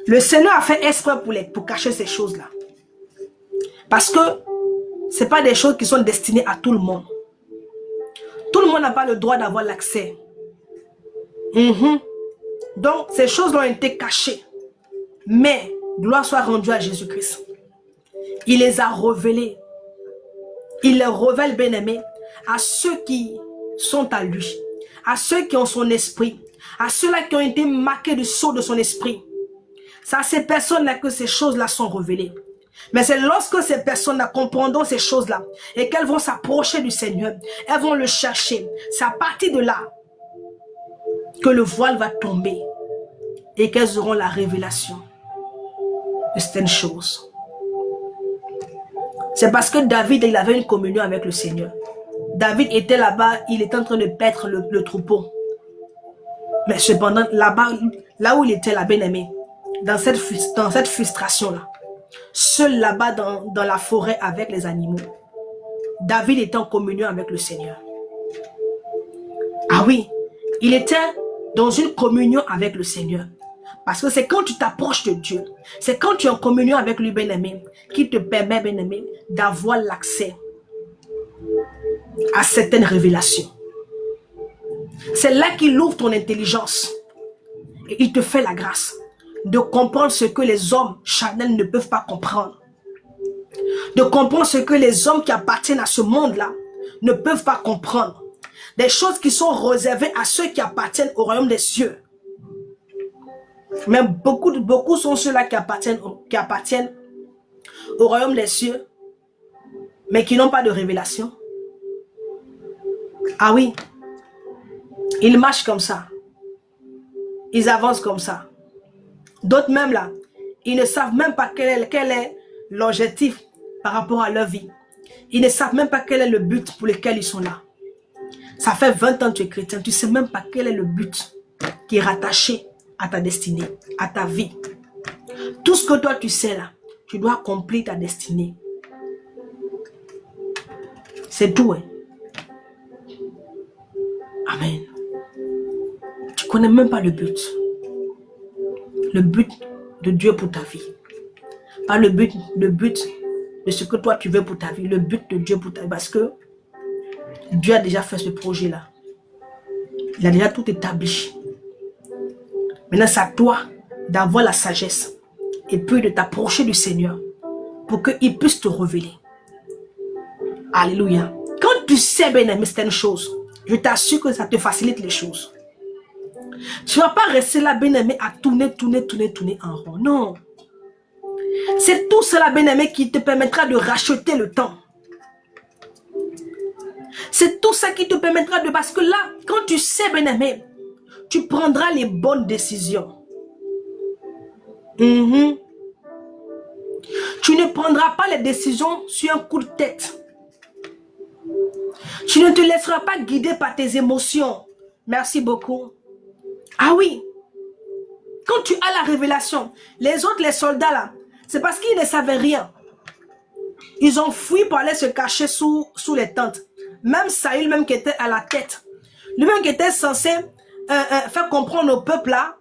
Le Seigneur a fait exprès pour cacher ces choses-là. Parce que ce n'est pas des choses qui sont destinées à tout le monde. Tout le monde n'a pas le droit d'avoir l'accès. Donc, ces choses ont été cachées. Mais, gloire soit rendue à Jésus-Christ. Il les a révélées. Il les révèle, bien-aimés, à ceux qui sont à lui. À ceux qui ont son esprit. À ceux-là qui ont été marqués du sceau de son esprit. C'est à ces personnes-là que ces choses-là sont révélées. Mais c'est lorsque ces personnes-là comprendront ces choses-là et qu'elles vont s'approcher du Seigneur, elles vont le chercher. C'est à partir de là que le voile va tomber et qu'elles auront la révélation de certaines choses. C'est parce que David, il avait une communion avec le Seigneur. David était là-bas, il était en train de paître le troupeau. Mais cependant, là-bas, là où il était, là, bien-aimé, dans cette frustration-là, seul là-bas dans la forêt avec les animaux, David était en communion avec le Seigneur. Ah oui, il était dans une communion avec le Seigneur. Parce que c'est quand tu t'approches de Dieu, c'est quand tu es en communion avec lui, bien-aimé, qui te permet, bien-aimé, d'avoir l'accès à certaines révélations. C'est là qu'il ouvre ton intelligence et il te fait la grâce de comprendre ce que les hommes charnels ne peuvent pas comprendre. De comprendre ce que les hommes qui appartiennent à ce monde-là ne peuvent pas comprendre. Des choses qui sont réservées à ceux qui appartiennent au royaume des cieux. Mais beaucoup sont ceux-là qui appartiennent au royaume des cieux, mais qui n'ont pas de révélation. Ah oui, ils marchent comme ça. Ils avancent comme ça. D'autres même là, ils ne savent même pas quel est l'objectif par rapport à leur vie. Ils ne savent même pas quel est le but pour lequel ils sont là. Ça fait 20 ans que tu es chrétien, tu ne sais même pas quel est le but qui est rattaché à ta destinée, à ta vie. Tout ce que toi tu sais là, tu dois accomplir ta destinée. C'est tout. Hein? Amen. Tu ne connais même pas le but. Le but de Dieu pour ta vie. Pas le but de ce que toi tu veux pour ta vie. Le but de Dieu pour ta vie. Parce que Dieu a déjà fait ce projet-là. Il a déjà tout établi. Maintenant, c'est à toi d'avoir la sagesse et puis de t'approcher du Seigneur pour qu'il puisse te révéler. Alléluia. Quand tu sais, bien aimé, certaines choses, je t'assure que ça te facilite les choses. Tu ne vas pas rester là, bien aimé, à tourner en rond. Non. C'est tout cela, bien aimé, qui te permettra de racheter le temps. C'est tout ça qui te permettra de... Parce que là, quand tu sais, bien aimé, tu prendras les bonnes décisions. Tu ne prendras pas les décisions sur un coup de tête. Tu ne te laisseras pas guider par tes émotions. Merci beaucoup. Ah oui. Quand tu as la révélation, les autres, les soldats là, c'est parce qu'ils ne savaient rien. Ils ont fui pour aller se cacher sous les tentes. Même Saül, même qui était à la tête, lui-même qui était censé faire comprendre au peuple là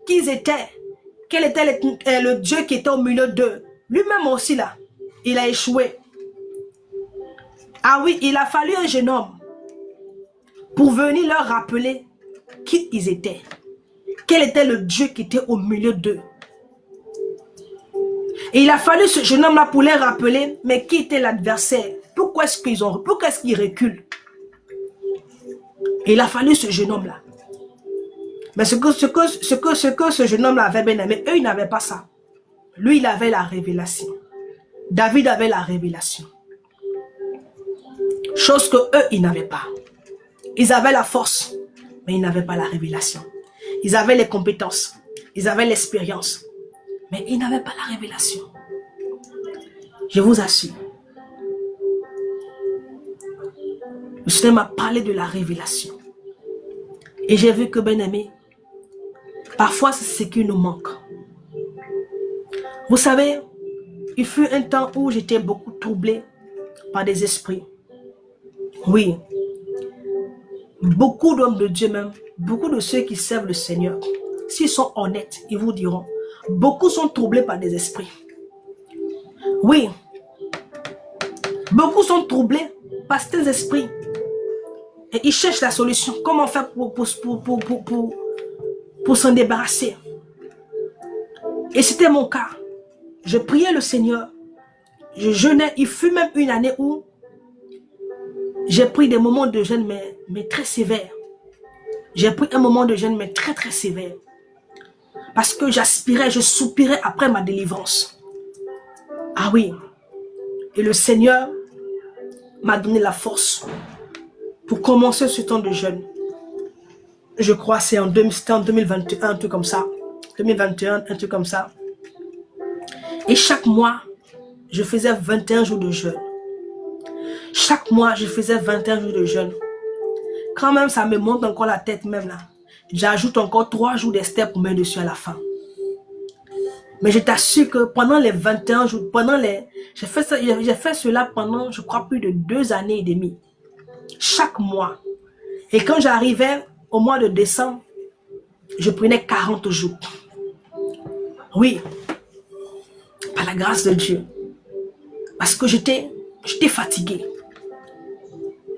qu'ils étaient, quel était le Dieu qui était au milieu d'eux. Lui-même aussi là, il a échoué. Ah oui, il a fallu un jeune homme pour venir leur rappeler qui ils étaient. Quel était le Dieu qui était au milieu d'eux. Et il a fallu ce jeune homme-là pour les rappeler, mais qui était l'adversaire? Pourquoi est-ce qu'ils reculent? Et il a fallu ce jeune homme-là. Mais ce que ce jeune homme-là avait bien aimé, eux, ils n'avaient pas ça. Lui, il avait la révélation. David avait la révélation. Chose que eux, ils n'avaient pas. Ils avaient la force, mais ils n'avaient pas la révélation. Ils avaient les compétences, ils avaient l'expérience, mais ils n'avaient pas la révélation. Je vous assure. Le Seigneur m'a parlé de la révélation. Et j'ai vu que, bien-aimé, parfois c'est ce qui nous manque. Vous savez, il fut un temps où j'étais beaucoup troublé par des esprits. Oui. Beaucoup d'hommes de Dieu même, beaucoup de ceux qui servent le Seigneur, s'ils sont honnêtes, ils vous diront, beaucoup sont troublés par des esprits. Oui. Beaucoup sont troublés par ces esprits. Et ils cherchent la solution. Comment faire pour s'en débarrasser. Et c'était mon cas. Je priais le Seigneur. Je jeûnais. Il fut même une année où j'ai pris des moments de jeûne, mais très sévères. J'ai pris un moment de jeûne, mais très très sévère. Parce que j'aspirais, je soupirais après ma délivrance. Ah oui. Et le Seigneur m'a donné la force pour commencer ce temps de jeûne. Je crois que c'est en 2021, un truc comme ça. 2021, un truc comme ça. Et chaque mois, je faisais 21 jours de jeûne. Chaque mois, je faisais 21 jours de jeûne. Quand même, ça me monte encore la tête même là. J'ajoute encore 3 jours d'Esther pour mettre dessus à la fin. Mais je t'assure que pendant les 21 jours, j'ai fait cela pendant, je crois, plus de 2 années et demie. Chaque mois. Et quand j'arrivais au mois de décembre, je prenais 40 jours. Oui. Par la grâce de Dieu. Parce que j'étais fatigué.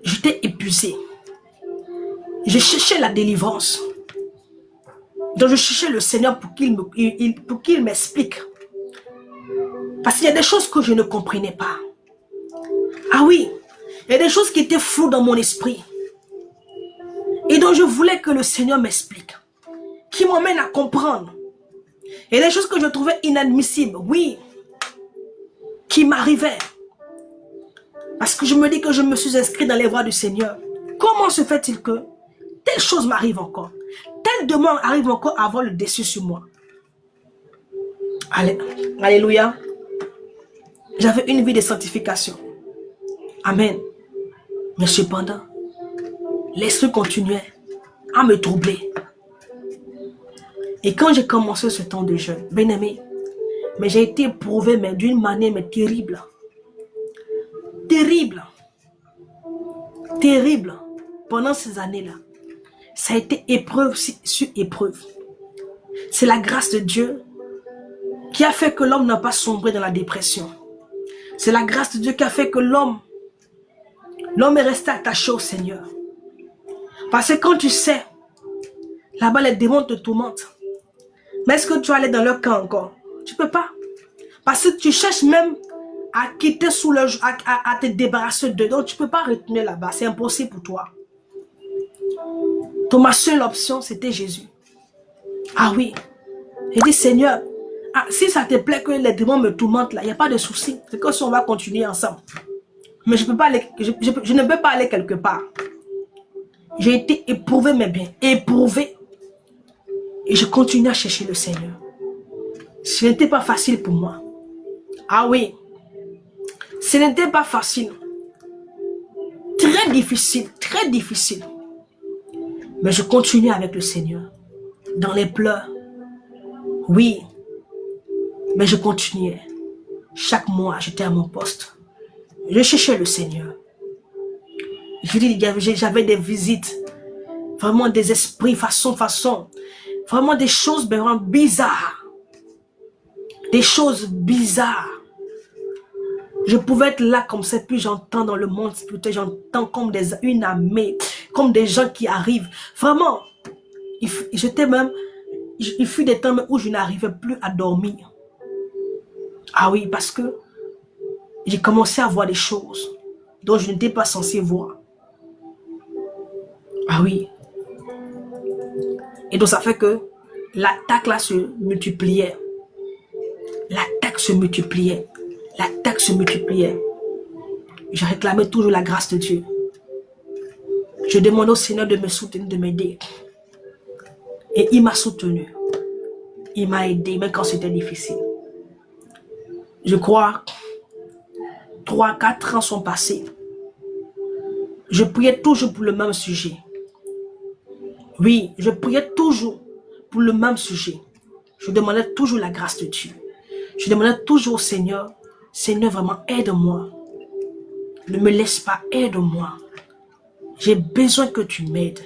J'étais épuisé. Je cherchais la délivrance. Donc je cherchais le Seigneur pour qu'il m'explique. Parce qu'il y a des choses que je ne comprenais pas. Ah oui, il y a des choses qui étaient floues dans mon esprit. Et donc je voulais que le Seigneur m'explique. Qui m'emmène à comprendre. Il y a des choses que je trouvais inadmissibles. Oui. Qui m'arrivaient. Parce que je me dis que je me suis inscrit dans les voies du Seigneur. Comment se fait-il que telle chose m'arrive encore? Telle demande arrive encore à avoir le dessus sur moi. Alléluia. J'avais une vie de sanctification. Amen. Mais cependant, l'esprit continuait à me troubler. Et quand j'ai commencé ce temps de jeûne, bien aimé, mais j'ai été éprouvé d'une manière terrible. Terrible. Terrible. Pendant ces années-là. Ça a été épreuve sur épreuve. C'est la grâce de Dieu qui a fait que l'homme n'a pas sombré dans la dépression. C'est la grâce de Dieu qui a fait que l'homme est resté attaché au Seigneur. Parce que quand tu sais, là-bas les démons te tourmentent. Mais est-ce que tu vas aller dans leur camp encore? Tu ne peux pas. Parce que tu cherches même à quitter à te débarrasser d'eux. Donc tu ne peux pas retourner là-bas. C'est impossible pour toi. Donc ma seule option, c'était Jésus. Ah oui. J'ai dit, Seigneur, si ça te plaît que les démons me tourmentent là, il n'y a pas de souci. C'est que si on va continuer ensemble. Mais je ne peux pas aller quelque part. J'ai été éprouvé, mais bien. Éprouvé. Et je continue à chercher le Seigneur. Ce n'était pas facile pour moi. Ah oui. Ce n'était pas facile. Très difficile. Très difficile. Mais je continue avec le Seigneur. Dans les pleurs. Oui, mais je continuais. Chaque mois, j'étais à mon poste. Je cherchais le Seigneur. J'avais des visites, vraiment des esprits, façon. Vraiment des choses vraiment bizarres. Des choses bizarres. Je pouvais être là comme ça, puis j'entends dans le monde spirituel, j'entends comme une armée, comme des gens qui arrivent. Vraiment, il fut des temps où je n'arrivais plus à dormir. Ah oui, parce que j'ai commencé à voir des choses dont je n'étais pas censé voir. Ah oui. Et donc ça fait que l'attaque là se multipliait. L'attaque se multipliait. L'attaque se multipliait. Je réclamais toujours la grâce de Dieu. Je demandais au Seigneur de me soutenir, de m'aider. Et il m'a soutenu. Il m'a aidé, même quand c'était difficile. Je crois, 3-4 ans sont passés. Je priais toujours pour le même sujet. Oui, je priais toujours pour le même sujet. Je demandais toujours la grâce de Dieu. Je demandais toujours au Seigneur, Seigneur, vraiment, aide-moi. Ne me laisse pas, aide-moi. J'ai besoin que tu m'aides.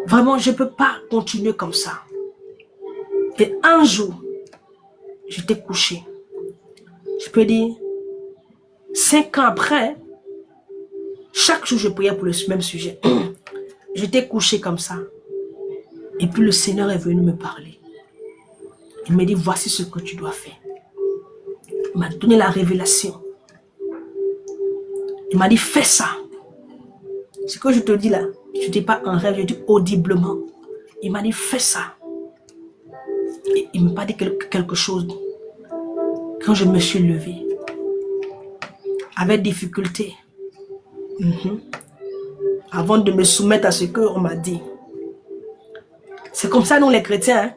Vraiment, je ne peux pas continuer comme ça. Et un jour, j'étais couché. Je peux dire, 5 ans après, chaque jour, je priais pour le même sujet. J'étais couché comme ça. Et puis le Seigneur est venu me parler. Il m'a dit, voici ce que tu dois faire. Il m'a donné la révélation. Il m'a dit, fais ça. Ce que je te dis là, je ne dis pas un rêve, je dis audiblement. Il m'a dit, fais ça. Et il m'a pas dit quelque chose. Quand je me suis levé, avec difficulté, avant de me soumettre à ce qu'on m'a dit. C'est comme ça, nous les chrétiens, hein?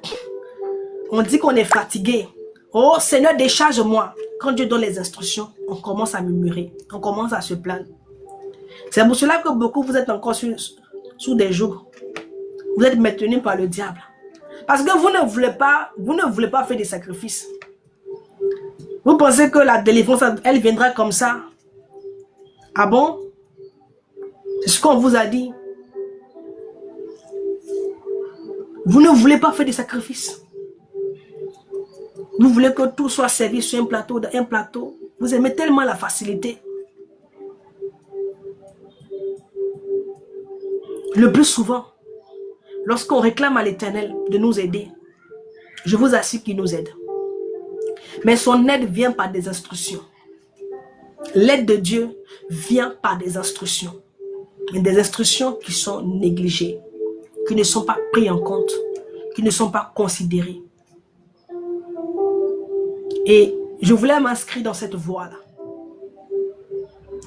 On dit qu'on est fatigué. Oh Seigneur, décharge-moi. Quand Dieu donne les instructions, on commence à murmurer. On commence à se plaindre. C'est pour cela que beaucoup, vous êtes encore sous des jours. Vous êtes maintenus par le diable. Parce que vous ne voulez pas faire des sacrifices. Vous pensez que la délivrance, elle viendra comme ça? Ah bon? C'est ce qu'on vous a dit. Vous ne voulez pas faire des sacrifices. Vous voulez que tout soit servi sur un plateau. Vous aimez tellement la facilité. Le plus souvent, lorsqu'on réclame à l'Éternel de nous aider, je vous assure qu'il nous aide. Mais son aide vient par des instructions. L'aide de Dieu vient par des instructions. Mais des instructions qui sont négligées, qui ne sont pas prises en compte, qui ne sont pas considérées. Et je voulais m'inscrire dans cette voie-là.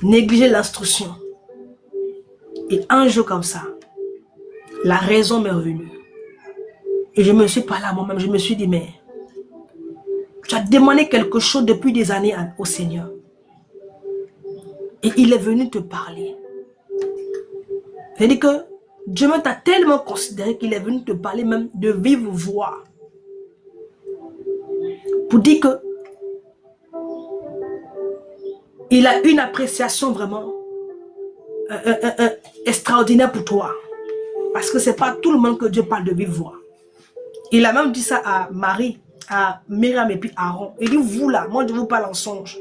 Négliger l'instruction. Et un jour comme ça, la raison m'est revenue. Et je me suis parlé à moi-même, je me suis dit, mais tu as demandé quelque chose depuis des années au Seigneur. Et il est venu te parler. C'est-à-dire que Dieu t'a tellement considéré qu'il est venu te parler même de vive voix. Pour dire que il a une appréciation vraiment extraordinaire pour toi. Parce que ce n'est pas tout le monde que Dieu parle de vive voix. Il a même dit ça à Marie, à Myriam et puis Aaron. Il dit, vous là, moi je vous parle en songe.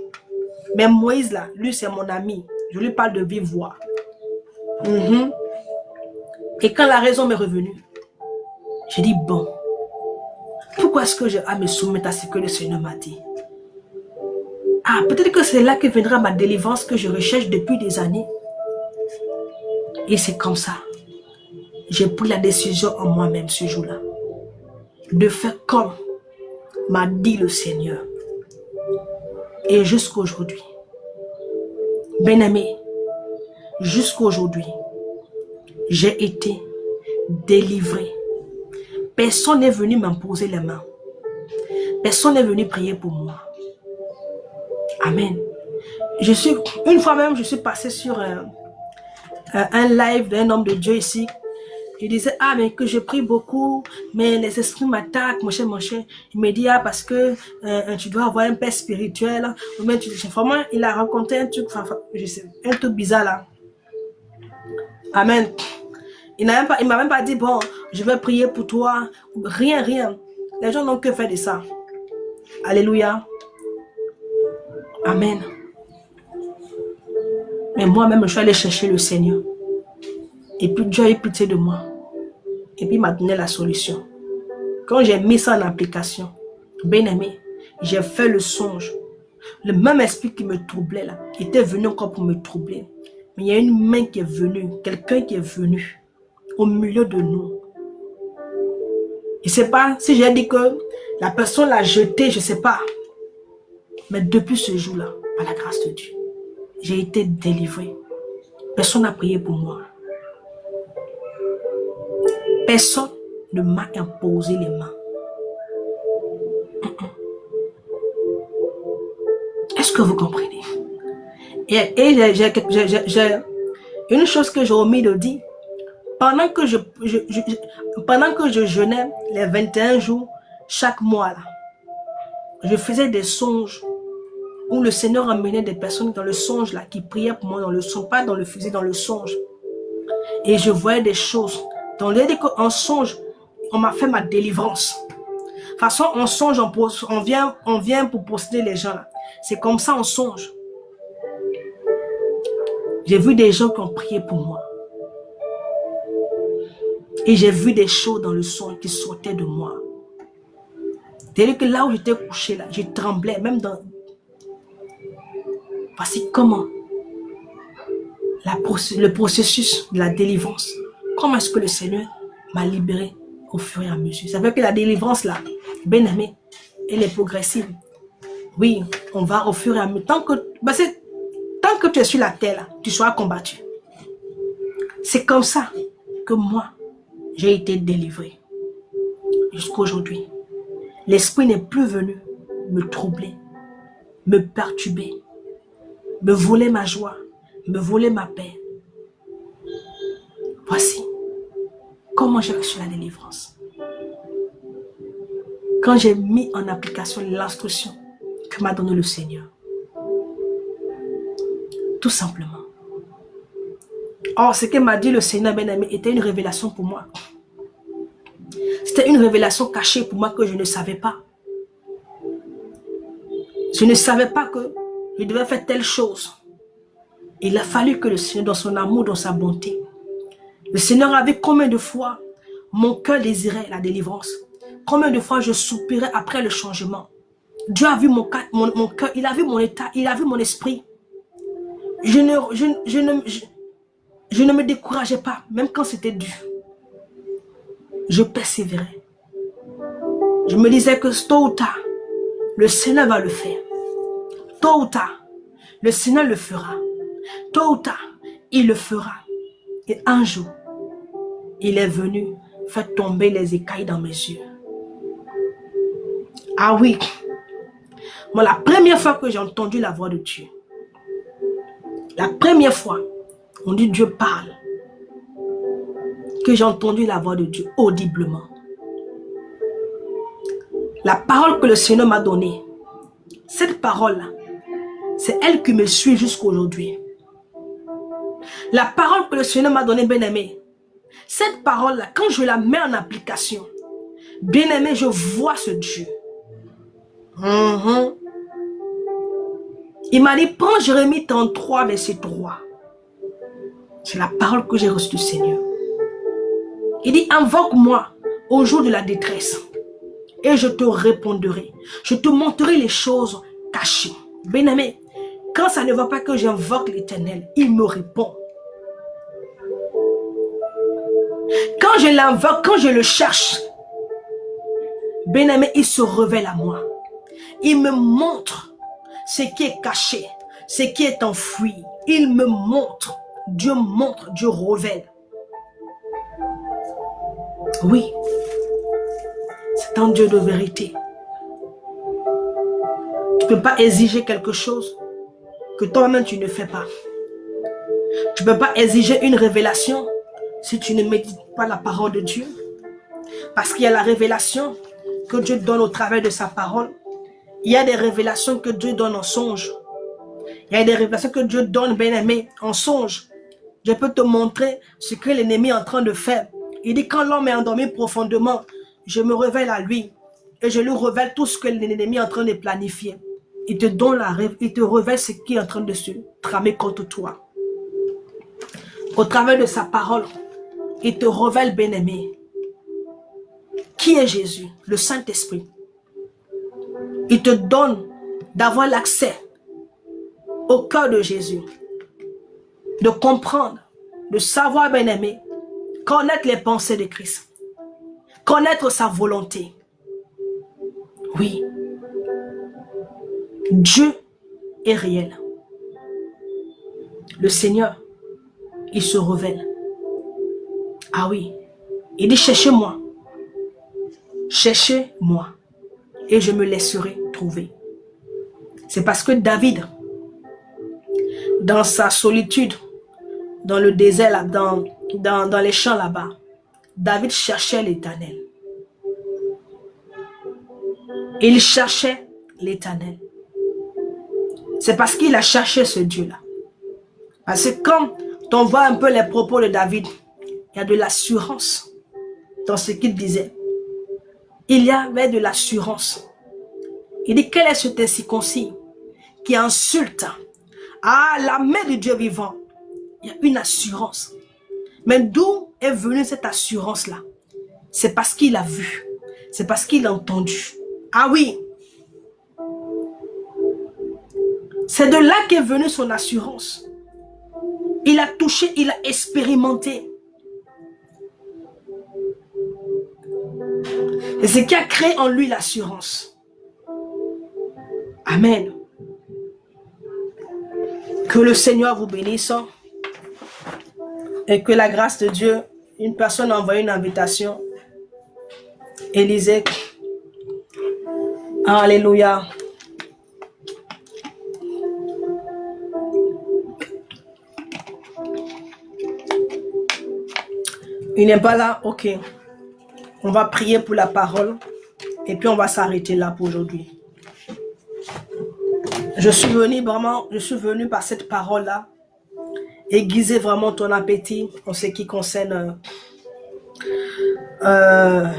Mais Moïse là, lui c'est mon ami. Je lui parle de vive voix. Et quand la raison m'est revenue, j'ai dit, bon, pourquoi est-ce que j'ai à me soumettre à ce que le Seigneur m'a dit? Ah, peut-être que c'est là que viendra ma délivrance que je recherche depuis des années. Et c'est comme ça. J'ai pris la décision en moi-même ce jour-là. De faire comme m'a dit le Seigneur. Et jusqu'à aujourd'hui. Bien-aimé, jusqu'à aujourd'hui, j'ai été délivré. Personne n'est venu m'imposer les mains. Personne n'est venu prier pour moi. Amen. Une fois même, je suis passé sur un live d'un homme de Dieu ici. Je disais, ah, mais que je prie beaucoup, mais les esprits m'attaquent, mon cher, mon cher. Il me dit, ah, parce que tu dois avoir un père spirituel. Ou bien, vraiment, il a rencontré un truc, je sais, un truc bizarre là. Amen. Il m'a même pas dit, bon, je vais prier pour toi. Rien, rien. Les gens n'ont que fait de ça. Alléluia. Amen. Mais moi-même, je suis allé chercher le Seigneur. Et puis Dieu a eu pitié de moi. Et puis il m'a donné la solution. Quand j'ai mis ça en application, bien aimé, j'ai fait le songe. Le même esprit qui me troublait là, était venu encore pour me troubler. Mais il y a une main qui est venue, quelqu'un qui est venu au milieu de nous. Je ne sais pas si j'ai dit que la personne l'a jeté, je ne sais pas. Mais depuis ce jour-là, par la grâce de Dieu, j'ai été délivré. Personne n'a prié pour moi. Personne ne m'a imposé les mains. Est-ce que vous comprenez? Et j'ai une chose que j'ai omis de dire. Pendant que je jeûnais les 21 jours chaque mois, là, je faisais des songes où le Seigneur emmenait des personnes dans le songe là, qui priaient pour moi dans le songe, pas dans le fusil, dans le songe. Et je voyais des choses. Donc, en songe, on m'a fait ma délivrance. De toute façon, en songe, on vient pour posséder les gens là. C'est comme ça en songe. J'ai vu des gens qui ont prié pour moi. Et j'ai vu des choses dans le songe qui sortaient de moi. C'est-à-dire que là où j'étais couché, là, je tremblais, même dans... Voici comment le processus de la délivrance. Comment est-ce que le Seigneur m'a libéré au fur et à mesure. Ça veut dire que la délivrance, là, bien aimé, elle est progressive. Oui, on va au fur et à mesure. Tant que tu es sur la terre, là, tu seras combattu. C'est comme ça que moi, j'ai été délivré. Jusqu'à aujourd'hui. L'esprit n'est plus venu me troubler, me perturber, me voler ma joie, me voler ma paix. Voici comment j'ai reçu la délivrance. Quand j'ai mis en application l'instruction que m'a donné le Seigneur. Tout simplement. Or, ce que m'a dit le Seigneur bien-aimé était une révélation pour moi. C'était une révélation cachée pour moi que je ne savais pas. Je ne savais pas que je devais faire telle chose. Il a fallu que le Seigneur, dans son amour, dans sa bonté, le Seigneur avait combien de fois mon cœur désirait la délivrance. Combien de fois je soupirais après le changement. Dieu a vu mon cœur, il a vu mon état, il a vu mon esprit. Je ne me décourageais pas, même quand c'était dur. Je persévérais. Je me disais que tôt ou tard, le Seigneur va le faire. Tôt ou tard, le Seigneur le fera. Tôt ou tard, il le fera. Et un jour, il est venu faire tomber les écailles dans mes yeux. Ah oui, moi la première fois que j'ai entendu la voix de Dieu, la première fois, on dit Dieu parle, que j'ai entendu la voix de Dieu audiblement. La parole que le Seigneur m'a donnée, cette parole-là, c'est elle qui me suit jusqu'à aujourd'hui. La parole que le Seigneur m'a donnée, bien-aimé, cette parole-là, quand je la mets en application, bien-aimé, je vois ce Dieu. Il m'a dit, prends Jérémie 33, verset 3. C'est la parole que j'ai reçue du Seigneur. Il dit, invoque-moi au jour de la détresse et je te répondrai. Je te montrerai les choses cachées. Bien-aimé, quand ça ne va pas que j'invoque l'Éternel, il me répond. Quand je l'invoque, quand je le cherche, bien-aimé, il se révèle à moi. Il me montre ce qui est caché, ce qui est enfoui. Il me montre, Dieu révèle. Oui, c'est un Dieu de vérité. Tu ne peux pas exiger quelque chose que toi-même tu ne fais pas. Tu ne peux pas exiger une révélation si tu ne médites pas la parole de Dieu. Parce qu'il y a la révélation que Dieu donne au travers de sa parole. Il y a des révélations que Dieu donne en songe. Il y a des révélations que Dieu donne, bien-aimé, en songe. Je peux te montrer ce que l'ennemi est en train de faire. Il dit, quand l'homme est endormi profondément, je me révèle à lui et je lui révèle tout ce que l'ennemi est en train de planifier. Il te donne il te révèle ce qui est en train de se tramer contre toi. Au travers de sa parole, il te révèle, bien-aimé, qui est Jésus, le Saint-Esprit. Il te donne d'avoir l'accès au cœur de Jésus, de comprendre, de savoir, bien-aimé, connaître les pensées de Christ, connaître sa volonté. Oui, Dieu est réel. Le Seigneur, il se révèle. Ah oui, il dit, cherchez-moi, et je me laisserai trouver. C'est parce que David, dans sa solitude, dans le désert, là, dans les champs là-bas, David cherchait l'Éternel. Il cherchait l'Éternel. C'est parce qu'il a cherché ce Dieu-là. Parce que quand on voit un peu les propos de David, il y a de l'assurance dans ce qu'il disait. Il y avait de l'assurance. Il dit, quel est cet incirconcis qui insulte la main de Dieu vivant? Il y a une assurance. Mais d'où est venue cette assurance-là? C'est parce qu'il a vu. C'est parce qu'il a entendu. Ah oui. C'est de là qu'est venue son assurance. Il a touché, il a expérimenté. Et c'est ce qui a créé en lui l'assurance. Amen. Que le Seigneur vous bénisse. Et que la grâce de Dieu, une personne a envoyé une invitation. Élisée. Alléluia. Il n'est pas là? Ok. On va prier pour la parole. Et puis on va s'arrêter là pour aujourd'hui. Je suis venu par cette parole-là. Aiguiser vraiment ton appétit en ce qui concerne ta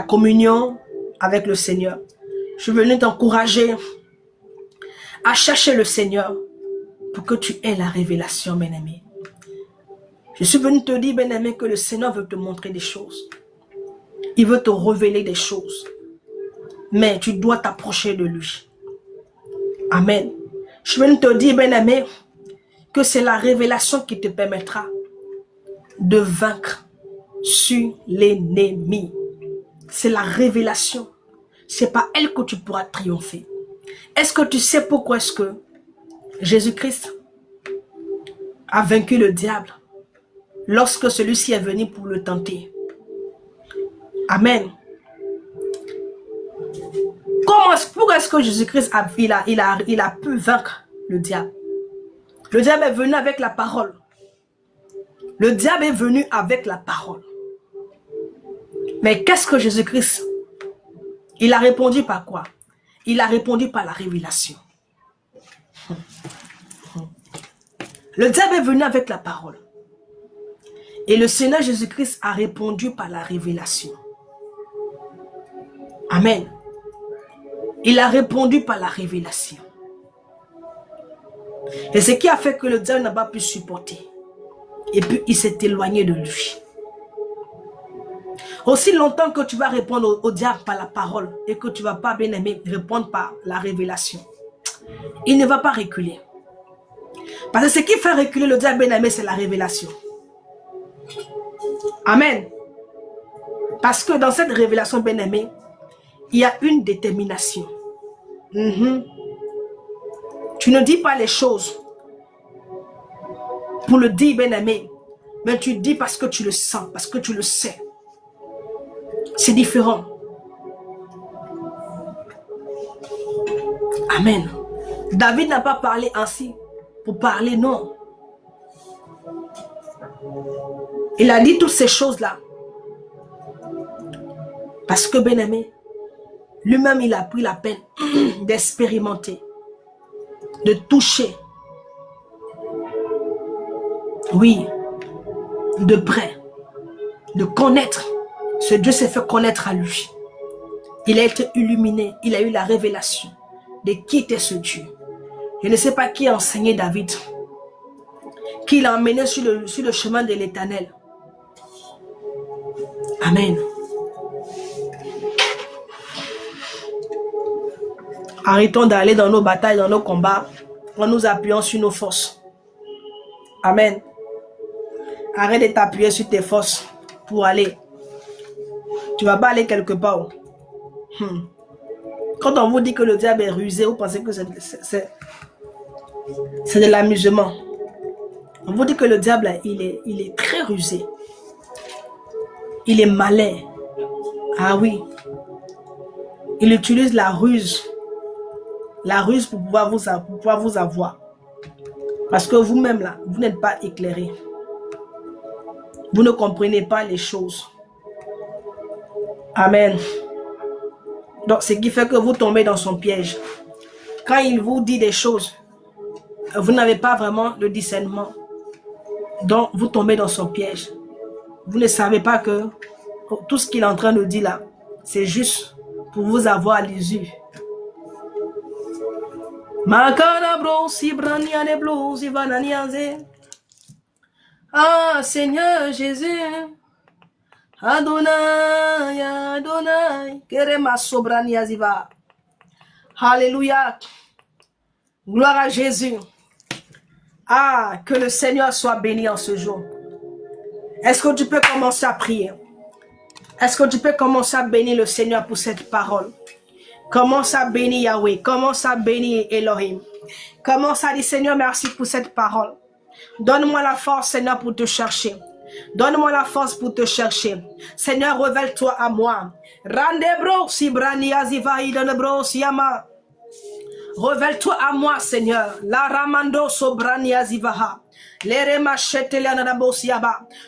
communion avec le Seigneur. Je suis venu t'encourager à chercher le Seigneur pour que tu aies la révélation, bien-aimé. Je suis venu te dire, bien-aimé, que le Seigneur veut te montrer des choses. Il veut te révéler des choses. Mais tu dois t'approcher de lui. Amen. Je suis venu te dire, bien-aimé, que c'est la révélation qui te permettra de vaincre sur l'ennemi. C'est la révélation. C'est par elle que tu pourras triompher. Est-ce que tu sais pourquoi est-ce que Jésus-Christ a vaincu le diable lorsque celui-ci est venu pour le tenter? Amen. Pourquoi est-ce que Jésus-Christ a pu vaincre le diable? Le diable est venu avec la parole. Le diable est venu avec la parole. Mais qu'est-ce que Jésus-Christ? Il a répondu par quoi? Il a répondu par la révélation. Le diable est venu avec la parole. Et le Seigneur Jésus-Christ a répondu par la révélation. Amen. Il a répondu par la révélation. Et ce qui a fait que le diable n'a pas pu supporter. Et puis il s'est éloigné de lui. Aussi longtemps que tu vas répondre au diable par la parole et que tu ne vas pas, bien aimé, répondre par la révélation, il ne va pas reculer. Parce que ce qui fait reculer le diable, bien aimé, c'est la révélation. Amen. Parce que dans cette révélation, bien aimé, il y a une détermination. Tu ne dis pas les choses pour le dire, bien aimé, mais tu dis parce que tu le sens, parce que tu le sais. C'est différent. Amen. David n'a pas parlé ainsi pour parler, non. Il a dit toutes ces choses-là. Parce que, bien-aimé, lui-même, il a pris la peine d'expérimenter, de toucher. Oui, de près, de connaître. Ce Dieu s'est fait connaître à lui. Il a été illuminé, il a eu la révélation de qui était ce Dieu. Je ne sais pas qui a enseigné David, qui l'a emmené sur le chemin de l'Éternel. Amen. Arrêtons d'aller dans nos batailles, dans nos combats, en nous appuyant sur nos forces. Amen. Arrête de t'appuyer sur tes forces pour aller. Tu ne vas pas aller quelque part. Quand on vous dit que le diable est rusé, vous pensez que c'est de l'amusement. On vous dit que le diable, il est très rusé. Il est malin. Ah oui. Il utilise la ruse. La ruse pour pouvoir vous avoir. Parce que vous-même, là, vous n'êtes pas éclairé. Vous ne comprenez pas les choses. Amen. Donc, ce qui fait que vous tombez dans son piège. Quand il vous dit des choses, vous n'avez pas vraiment le discernement. Donc, vous tombez dans son piège. Vous ne savez pas que tout ce qu'il est en train de dire là, c'est juste pour vous avoir à l'usure. Ah, Seigneur Jésus. Adonai, Adonai. Kerema sobrani aziva. Alléluia. Gloire à Jésus. Ah, que le Seigneur soit béni en ce jour. Est-ce que tu peux commencer à prier? Est-ce que tu peux commencer à bénir le Seigneur pour cette parole? Commence à bénir Yahweh. Commence à bénir Elohim. Commence à dire, Seigneur, merci pour cette parole. Donne-moi la force, Seigneur, pour te chercher. Donne-moi la force pour te chercher. Seigneur, révèle-toi à moi. Randebro, Sibrani, Azivaï, Donebro, Siama. Révèle-toi à moi, Seigneur. La Ramando, Sobrani, Azivaha.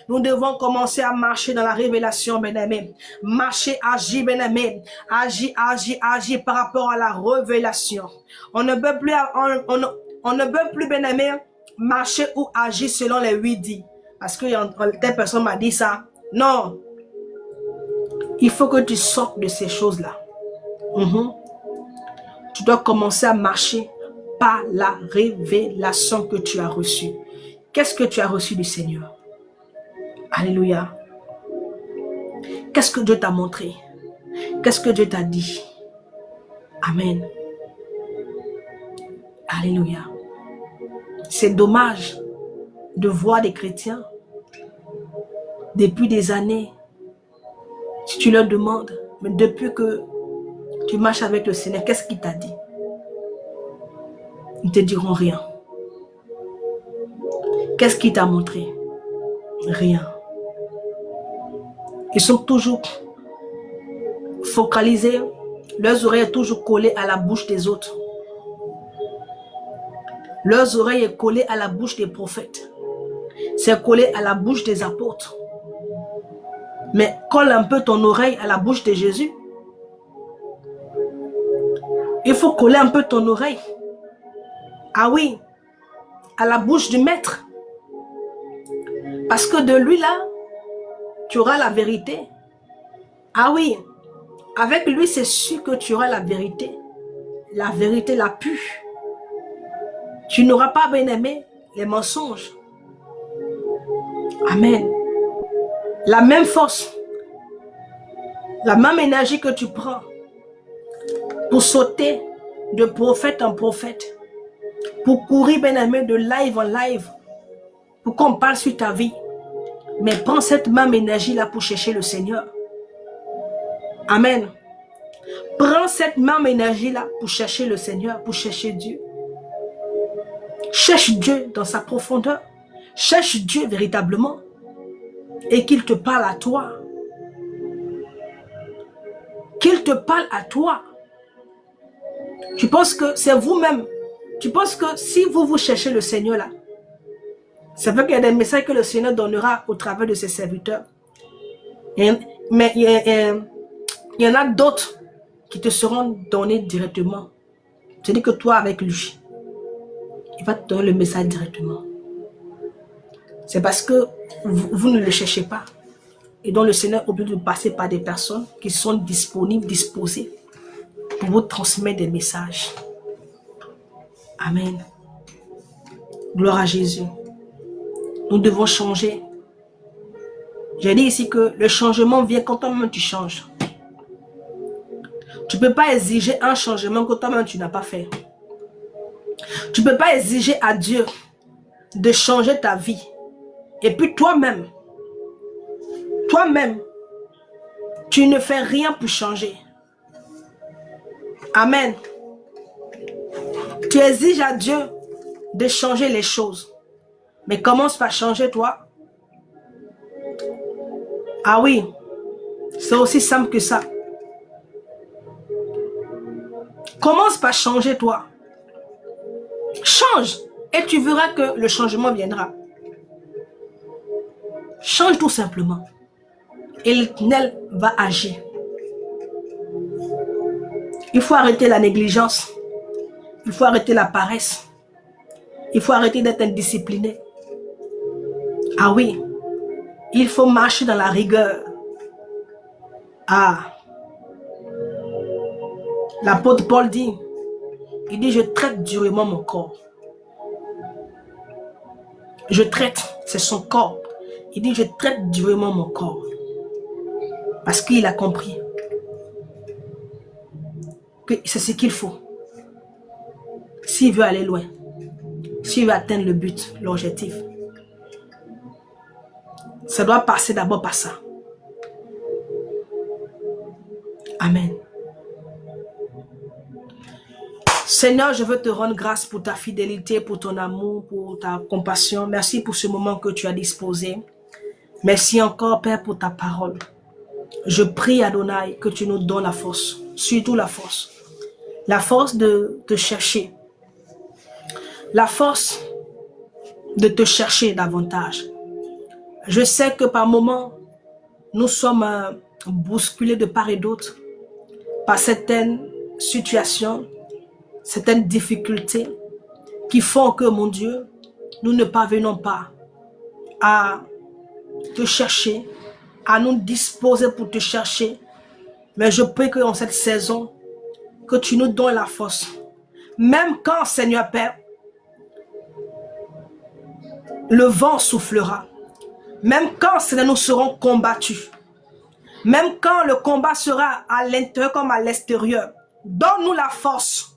Nous devons commencer à marcher dans la révélation, bien-aimé. Marcher, agir, bien-aimé. Agir par rapport à la révélation. On ne peut plus, on ne peut plus, bien-aimé, marcher ou agir selon les 8 dits. Parce que telle personne m'a dit ça. Non. Il faut que tu sortes de ces choses-là. Tu dois commencer à marcher par la révélation que tu as reçue. Qu'est-ce que tu as reçu du Seigneur? Alléluia. Qu'est-ce que Dieu t'a montré? Qu'est-ce que Dieu t'a dit? Amen. Alléluia. C'est dommage de voir des chrétiens depuis des années. Si tu leur demandes, mais depuis que tu marches avec le Seigneur, qu'est-ce qu'il t'a dit? Ils ne te diront rien. Qu'est-ce qu'il t'a montré? Rien. Ils sont toujours focalisés, leurs oreilles sont toujours collées à la bouche des autres. Leurs oreilles sont collées à la bouche des prophètes. C'est collé à la bouche des apôtres. Mais colle un peu ton oreille à la bouche de Jésus. Il faut coller un peu ton oreille. Ah oui, à la bouche du maître. Parce que de lui là, tu auras la vérité. Ah oui, avec lui c'est sûr que tu auras la vérité. La vérité la pure. Tu n'auras pas, bien aimé, les mensonges. Amen. La même force, la même énergie que tu prends pour sauter de prophète en prophète, pour courir, bien aimé, de live en live, pour qu'on parle sur ta vie. Mais prends cette même énergie-là pour chercher le Seigneur. Amen. Prends cette même énergie-là pour chercher le Seigneur, pour chercher Dieu. Cherche Dieu dans sa profondeur. Cherche Dieu véritablement. Et qu'il te parle à toi. Qu'il te parle à toi. Tu penses que c'est vous-même. Tu penses que si vous cherchez le Seigneur là, C'est vrai qu'il y a des messages que le Seigneur donnera au travers de ses serviteurs. Mais il y en a d'autres qui te seront donnés directement. C'est-à-dire que toi, avec lui, il va te donner le message directement. C'est parce que vous ne le cherchez pas. Et donc le Seigneur oblige de passer par des personnes qui sont disponibles, disposées pour vous transmettre des messages. Amen. Gloire à Jésus. Nous devons changer. J'ai dit ici que le changement vient quand toi-même tu changes. Tu ne peux pas exiger un changement que toi-même tu n'as pas fait. Tu ne peux pas exiger à Dieu de changer ta vie. Et puis toi-même, tu ne fais rien pour changer. Amen. Tu exiges à Dieu de changer les choses. Mais commence par changer toi. Ah oui, c'est aussi simple que ça. Commence par changer toi. Change et tu verras que le changement viendra. Change tout simplement. Et l'Éternel va agir. Il faut arrêter la négligence. Il faut arrêter la paresse. Il faut arrêter d'être indiscipliné. Ah oui, il faut marcher dans la rigueur. Ah, l'apôtre Paul dit, il dit, je traite durement mon corps. Je traite, c'est son corps. Il dit, je traite durement mon corps. Parce qu'il a compris que c'est ce qu'il faut. S'il veut aller loin, s'il veut atteindre le but, l'objectif, ça doit passer d'abord par ça. Amen. Seigneur, je veux te rendre grâce pour ta fidélité, pour ton amour, pour ta compassion. Merci pour ce moment que tu as disposé. Merci encore, Père, pour ta parole. Je prie, Adonai, que tu nous donnes la force, surtout la force. La force de te chercher. La force de te chercher davantage. Je sais que par moments, nous sommes bousculés de part et d'autre par certaines situations, certaines difficultés qui font que, mon Dieu, nous ne parvenons pas à te chercher, à nous disposer pour te chercher. Mais je prie que dans cette saison, que tu nous donnes la force. Même quand, Seigneur Père, le vent soufflera. Même quand, Seigneur, nous serons combattus. Même quand le combat sera à l'intérieur comme à l'extérieur. Donne-nous la force.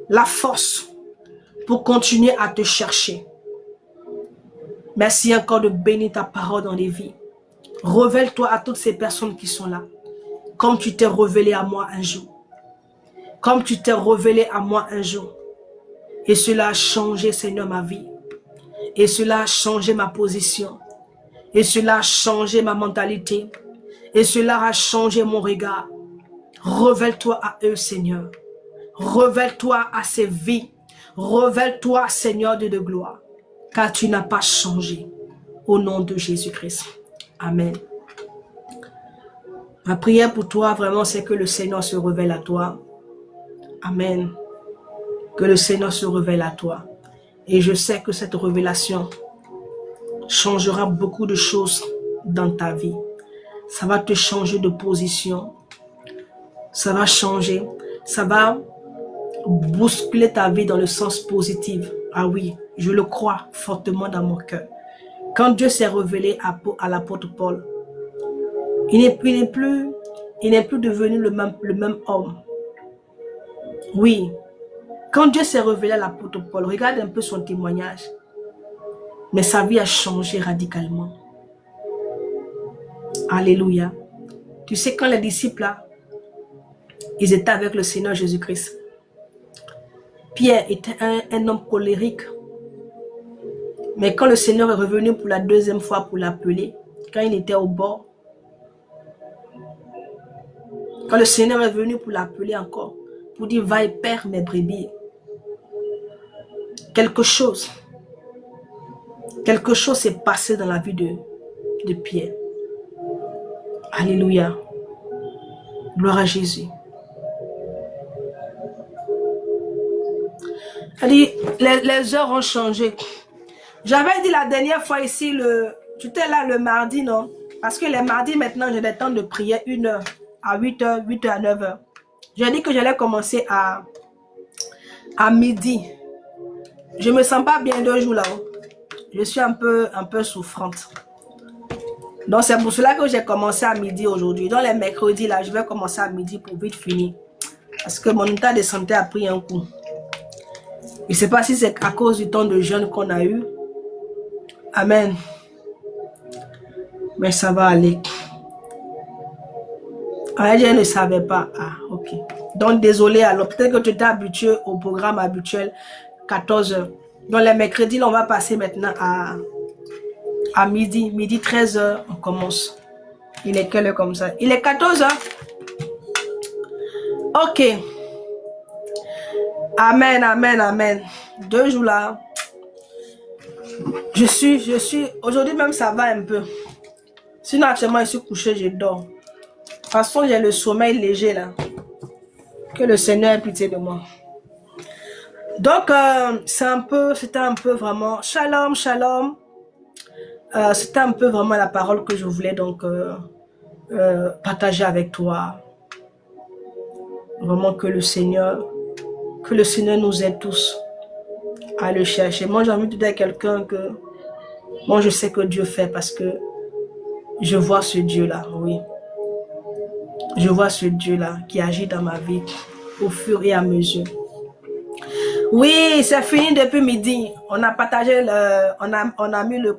La force pour continuer à te chercher. Merci encore de bénir ta parole dans les vies. Révèle-toi à toutes ces personnes qui sont là. Comme tu t'es révélé à moi un jour. Comme tu t'es révélé à moi un jour. Et cela a changé, Seigneur, ma vie. Et cela a changé ma position. Et cela a changé ma mentalité. Et cela a changé mon regard. Révèle-toi à eux, Seigneur. Révèle-toi à ces vies. Révèle-toi, Seigneur de gloire. Car tu n'as pas changé. Au nom de Jésus-Christ. Amen. Ma prière pour toi, vraiment, c'est que le Seigneur se révèle à toi. Amen. Que le Seigneur se révèle à toi. Et je sais que cette révélation changera beaucoup de choses dans ta vie. Ça va te changer de position. Ça va changer. Ça va bousculer ta vie dans le sens positif. Ah oui, je le crois fortement dans mon cœur. Quand Dieu s'est révélé à l'apôtre Paul, il n'est plus devenu le même homme. Oui. Quand Dieu s'est révélé à l'apôtre Paul, regarde un peu son témoignage. Mais sa vie a changé radicalement. Alléluia. Tu sais, quand les disciples, là, ils étaient avec le Seigneur Jésus-Christ. Pierre était un homme colérique. Mais quand le Seigneur est revenu pour la deuxième fois pour l'appeler, quand il était au bord, quand le Seigneur est venu pour l'appeler encore, pour dire, va et perds mes brebis. Quelque chose Quelque chose s'est passé dans la vie de Pierre. Alléluia. Gloire à Jésus. Elle dit, les heures ont changé. J'avais dit la dernière fois ici, tu étais là le mardi, non? Parce que les mardis, maintenant, j'ai des temps de prière 1 heure à 8 heures, 8 heures à 9 heures. J'ai dit que j'allais commencer à midi. Je me sens pas bien 2 jours là. Je suis un peu souffrante. Donc, c'est pour cela que j'ai commencé à midi aujourd'hui. Dans les mercredis, là, je vais commencer à midi pour vite finir. Parce que mon état de santé a pris un coup. Je ne sais pas si c'est à cause du temps de jeûne qu'on a eu. Amen. Mais ça va aller. Je ne savais pas. Ah, ok. Donc, désolé. Alors, peut-être que tu t'es habitué au programme habituel, 14 heures. Donc, les mercredis, là, on va passer maintenant à midi. Midi, 13 heures, on commence. Il est quelle heure comme ça? Il est 14 heures. Ok. Amen, amen, amen. 2 jours là. Je suis, aujourd'hui même ça va un peu. Sinon actuellement je suis couché, je dors. De toute façon j'ai le sommeil léger là. Que le Seigneur ait pitié de moi. Donc c'était un peu vraiment, shalom, shalom. C'était un peu vraiment la parole que je voulais donc partager avec toi. Vraiment que le Seigneur nous aide tous à le chercher. Moi, j'ai envie de dire à quelqu'un que moi, je sais que Dieu fait parce que je vois ce Dieu-là, oui. Je vois ce Dieu-là qui agit dans ma vie au fur et à mesure. Oui, c'est fini depuis midi. On a partagé, on a mis le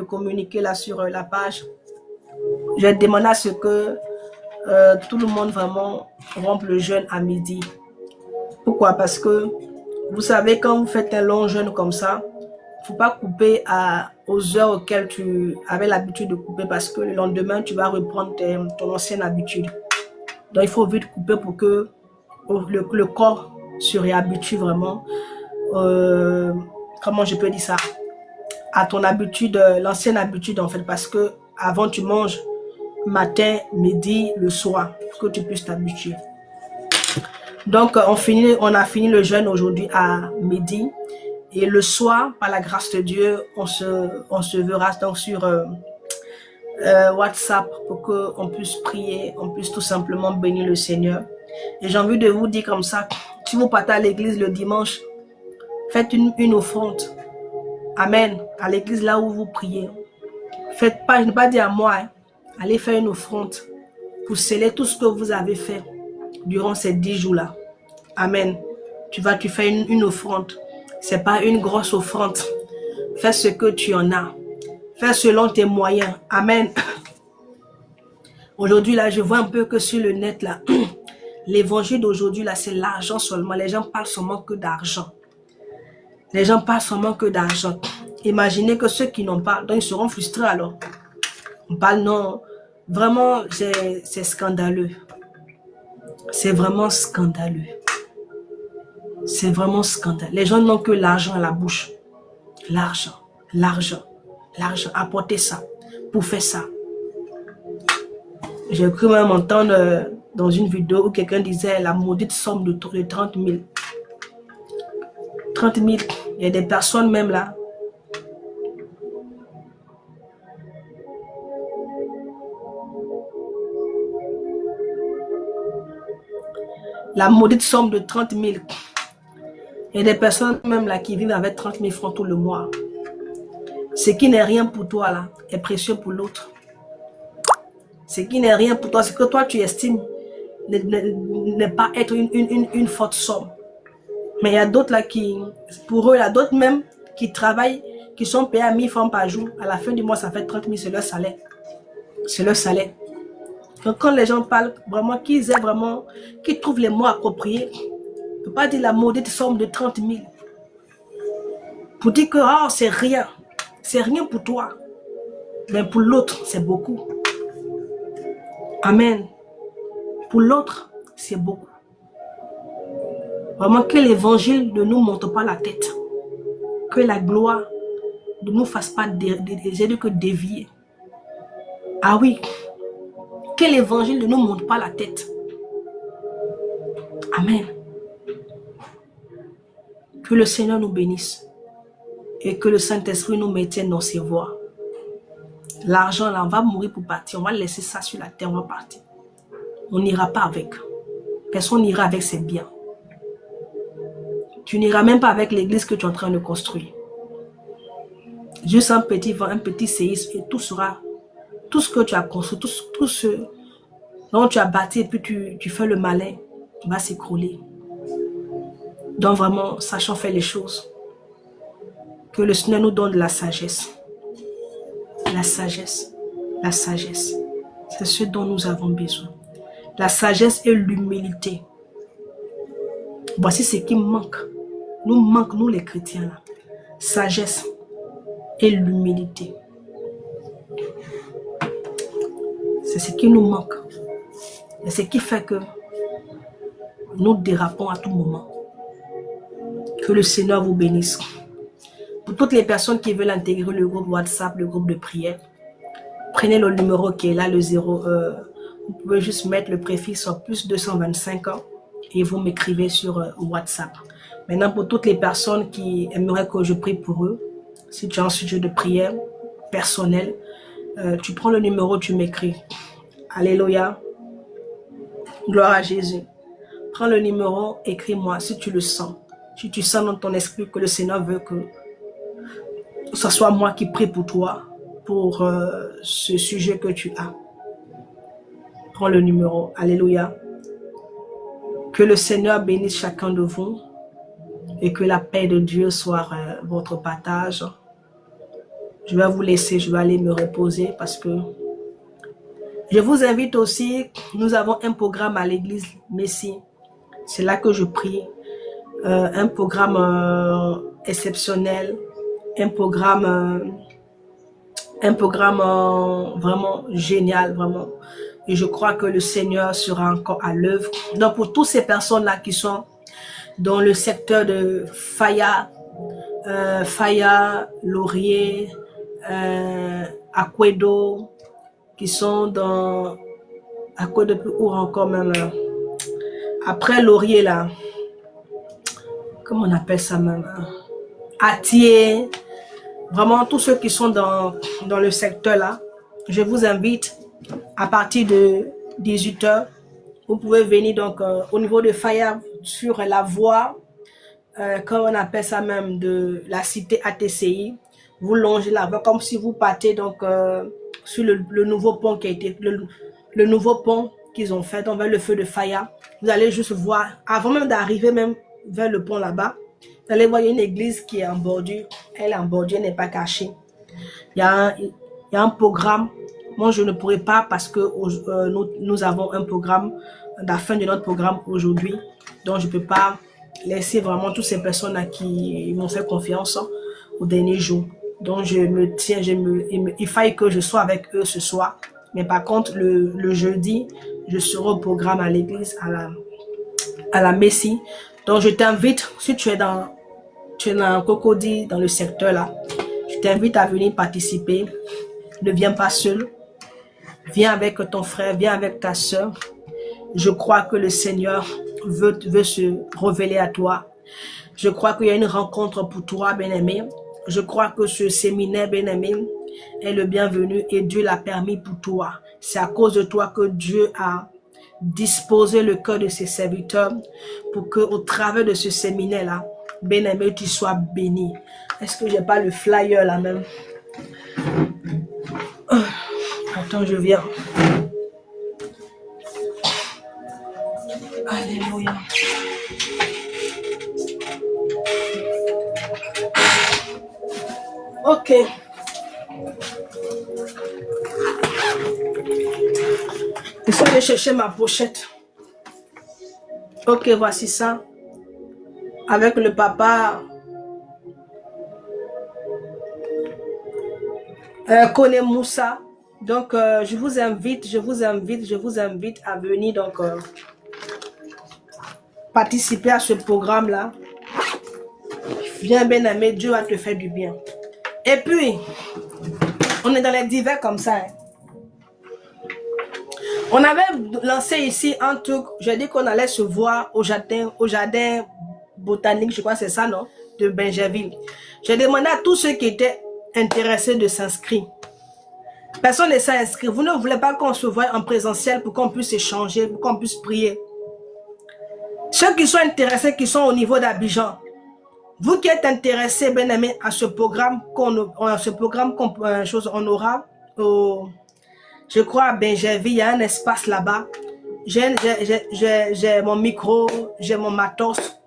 communiqué là sur la page. J'ai demandé à ce que tout le monde vraiment rompe le jeûne à midi. Pourquoi? Parce que vous savez, quand vous faites un long jeûne comme ça, il ne faut pas couper aux heures auxquelles tu avais l'habitude de couper parce que le lendemain, tu vas reprendre ton ancienne habitude. Donc, il faut vite couper pour que le corps se réhabitue vraiment. Comment je peux dire ça? À ton habitude, l'ancienne habitude en fait, parce que avant tu manges matin, midi, le soir, pour que tu puisses t'habituer. Donc, on a fini le jeûne aujourd'hui à midi. Et le soir, par la grâce de Dieu, on se verra donc sur WhatsApp pour qu'on puisse prier, on puisse tout simplement bénir le Seigneur. Et j'ai envie de vous dire comme ça, si vous partez à l'église le dimanche, faites une offrande. Amen. À l'église là où vous priez. Faites pas, je ne vais pas dire à moi, hein, allez faire une offrande pour sceller tout ce que vous avez fait durant ces 10 jours-là. Amen. Tu fais une offrande. C'est pas une grosse offrande. Fais ce que tu en as. Fais selon tes moyens. Amen. Aujourd'hui, là, je vois un peu que sur le net, là, l'évangile d'aujourd'hui, là, c'est l'argent seulement. Les gens parlent seulement que d'argent. Les gens parlent seulement que d'argent. Imaginez que ceux qui n'ont pas, donc ils seront frustrés alors. On parle non. Vraiment, c'est scandaleux. C'est vraiment scandaleux. C'est vraiment scandaleux. Les gens n'ont que l'argent à la bouche. L'argent, l'argent, l'argent. Apportez ça pour faire ça. J'ai cru même entendre dans une vidéo où quelqu'un disait la maudite somme de 30 000. 30 000. Il y a des personnes même là. La maudite somme de 30 000. Il y a des personnes même là qui vivent avec 30 000 francs tout le mois. Ce qui n'est rien pour toi là est précieux pour l'autre. Ce qui n'est rien pour toi, c'est que toi tu estimes ne pas être une forte somme. Mais il y a d'autres là qui, pour eux là, d'autres même qui travaillent, qui sont payés à 1000 francs par jour. À la fin du mois, ça fait 30 000, c'est leur salaire. C'est leur salaire. Donc, quand les gens parlent vraiment, qu'ils aient vraiment, qu'ils trouvent les mots appropriés, on ne peut pas dire la maudite somme de 30 000. Pour dire que oh, c'est rien. C'est rien pour toi. Mais pour l'autre, c'est beaucoup. Amen. Pour l'autre, c'est beaucoup. Vraiment que l'évangile ne nous monte pas la tête. Que la gloire ne nous fasse pas que dévier. Ah oui, que l'évangile ne nous monte pas la tête. Amen. Que le Seigneur nous bénisse et que le Saint-Esprit nous maintienne dans ses voies. L'argent là, on va mourir pour partir. On va laisser ça sur la terre, on va partir. On n'ira pas avec. Personne n'ira avec ses biens. Tu n'iras même pas avec l'église que tu es en train de construire. Juste un petit séisme et tout sera, tout ce que tu as construit, tout ce dont tu as bâti et puis tu fais le malin, va s'écrouler. Donc vraiment, sachant faire les choses. Que le Seigneur nous donne de la sagesse. La sagesse. La sagesse. C'est ce dont nous avons besoin. La sagesse et l'humilité. Voici ce qui manque. Nous les chrétiens là. Sagesse et l'humilité. C'est ce qui nous manque. Et ce qui fait que nous dérapons à tout moment. Que le Seigneur vous bénisse. Pour toutes les personnes qui veulent intégrer le groupe WhatsApp, le groupe de prière, prenez le numéro qui est là, le 0. Vous pouvez juste mettre le préfixe plus 225 ans et vous m'écrivez sur WhatsApp. Maintenant, pour toutes les personnes qui aimeraient que je prie pour eux, si tu as un sujet de prière personnel, tu prends le numéro, tu m'écris. Alléluia. Gloire à Jésus. Prends le numéro, écris-moi si tu le sens. Si tu sens dans ton esprit que le Seigneur veut que ce soit moi qui prie pour toi, pour ce sujet que tu as. Prends le numéro. Alléluia. Que le Seigneur bénisse chacun de vous et que la paix de Dieu soit votre partage. Je vais vous laisser, je vais aller me reposer parce que je vous invite aussi, nous avons un programme à l'église Messie. C'est là que je prie. Un programme exceptionnel, un programme vraiment génial, vraiment. Et je crois que le Seigneur sera encore à l'œuvre. Donc pour toutes ces personnes-là qui sont dans le secteur de Faya, Laurier, Akwedo, qui sont dans Akwedo plus haut encore même, après Laurier là, comment on appelle ça même, Atier, vraiment tous ceux qui sont dans le secteur là, je vous invite à partir de 18 h, vous pouvez venir donc au niveau de Faya sur la voie, comme on appelle ça même, de la cité ATCI, vous longez la voie comme si vous partez donc sur le nouveau pont qui a été, le nouveau pont qu'ils ont fait, donc vers le feu de Faya. Vous allez juste voir, avant même d'arriver même vers le pont là-bas, vous allez voir une église qui est en bordure. Elle est en bordure, elle n'est pas cachée. Il y a un programme. Moi, je ne pourrais pas parce que nous avons un programme, la fin de notre programme aujourd'hui. Donc, je ne peux pas laisser vraiment toutes ces personnes à qui m'ont fait confiance au dernier jour. Donc, je me tiens, il faille que je sois avec eux ce soir. Mais par contre, le jeudi, je serai au programme à l'église, à la Messie. Donc, je t'invite, si tu es dans Cocody, dans le secteur là, je t'invite à venir participer. Ne viens pas seul. Viens avec ton frère, viens avec ta soeur. Je crois que le Seigneur veut se révéler à toi. Je crois qu'il y a une rencontre pour toi, bien-aimé. Je crois que ce séminaire, bien-aimé, est le bienvenu et Dieu l'a permis pour toi. C'est à cause de toi que Dieu a disposé le cœur de ses serviteurs pour que, au travers de ce séminaire-là, bien-aimé, tu sois béni. Est-ce que j'ai pas le flyer là même? Attends, je viens. Alléluia. Ok. J'essaie de chercher ma pochette. Ok, voici ça. Avec le papa Kone Moussa. Donc, je vous invite à venir donc participer à ce programme-là. Viens, bien-aimé, Dieu va te faire du bien. Et puis, on est dans les divers comme ça. Hein. On avait lancé ici un truc, j'ai dit qu'on allait se voir au jardin botanique, je crois que c'est ça, non? De Benjerville. J'ai demandé à tous ceux qui étaient intéressés de s'inscrire. Personne ne s'est inscrit. Vous ne voulez pas qu'on se voie en présentiel pour qu'on puisse échanger, pour qu'on puisse prier. Ceux qui sont intéressés, qui sont au niveau d'Abidjan, vous qui êtes intéressés, bien aimés, à ce programme qu'on aura, je crois à Benjerville, il y a un espace là-bas. J'ai mon micro, j'ai mon matos.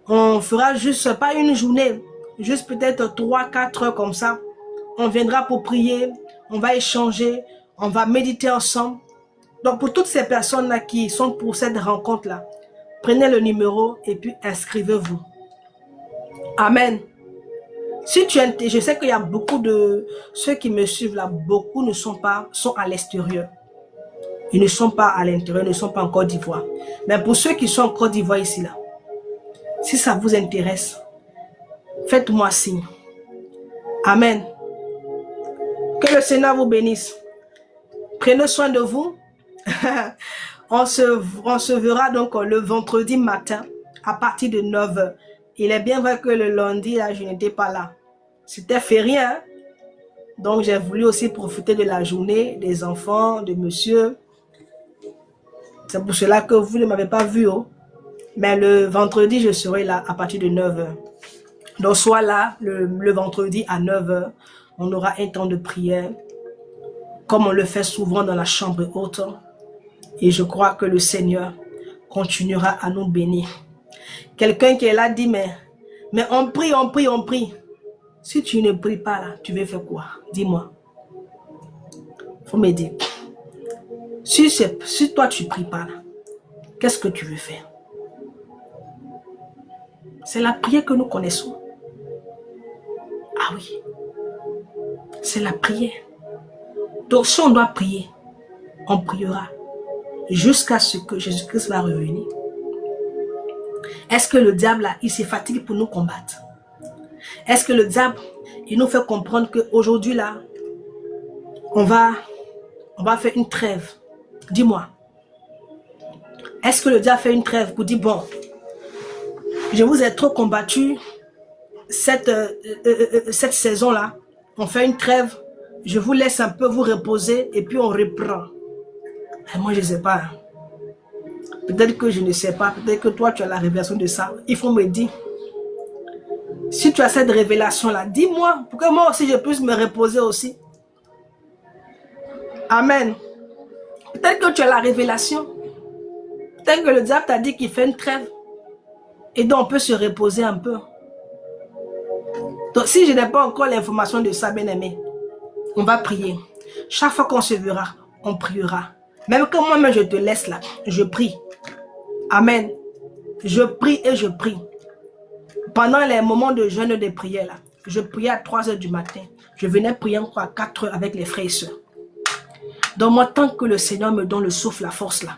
On fera juste, pas une journée, juste peut-être 3-4 heures comme ça. On viendra pour prier, on va échanger, on va méditer ensemble. Donc pour toutes ces personnes-là qui sont pour cette rencontre-là, prenez le numéro et puis inscrivez-vous. Amen. Si tu es, je sais qu'il y a beaucoup de ceux qui me suivent là, beaucoup sont à l'extérieur. Ils ne sont pas à l'intérieur, ne sont pas en Côte d'Ivoire. Mais pour ceux qui sont en Côte d'Ivoire ici là, si ça vous intéresse, faites-moi signe. Amen. Que le Seigneur vous bénisse. Prenez soin de vous. on se verra donc le vendredi matin à partir de 9 h. Il est bien vrai que le lundi, là, je n'étais pas là. C'était férié, hein? Donc, j'ai voulu aussi profiter de la journée des enfants, de monsieur. C'est pour cela que vous ne m'avez pas vu. Oh. Mais le vendredi, je serai là à partir de 9 h. Donc, soit là, le vendredi à 9 h, on aura un temps de prière, comme on le fait souvent dans la chambre haute. Et je crois que le Seigneur continuera à nous bénir. Quelqu'un qui est là dit, mais on prie, on prie, on prie. Si tu ne pries pas là, tu veux faire quoi? Dis-moi. Faut me dire. Si toi tu ne pries pas là, qu'est-ce que tu veux faire? C'est la prière que nous connaissons. Ah oui. C'est la prière. Donc si on doit prier, on priera jusqu'à ce que Jésus-Christ va revenir. Est-ce que le diable, là, il se fatigue pour nous combattre? Est-ce que le diable, il nous fait comprendre qu'aujourd'hui, là, on va faire une trêve? Dis-moi. Est-ce que le diable fait une trêve pour dire, bon, je vous ai trop combattu cette saison-là, on fait une trêve, je vous laisse un peu vous reposer et puis on reprend. Et moi, je ne sais pas. Peut-être que je ne sais pas, peut-être que toi, tu as la révélation de ça. Il faut me dire. Si tu as cette révélation-là, dis-moi, pour que moi aussi, je puisse me reposer aussi. Amen. Peut-être que tu as la révélation. Peut-être que le diable t'a dit qu'il fait une trêve. Et donc, on peut se reposer un peu. Donc, si je n'ai pas encore l'information de ça, bien aimé, on va prier. Chaque fois qu'on se verra, on priera. Même que moi-même, je te laisse là, je prie. Amen. Je prie et je prie. Pendant les moments de jeûne et de prière, là, je priais à 3 h du matin. Je venais prier encore à 4 h avec les frères et sœurs. Donc moi, tant que le Seigneur me donne le souffle, la force là,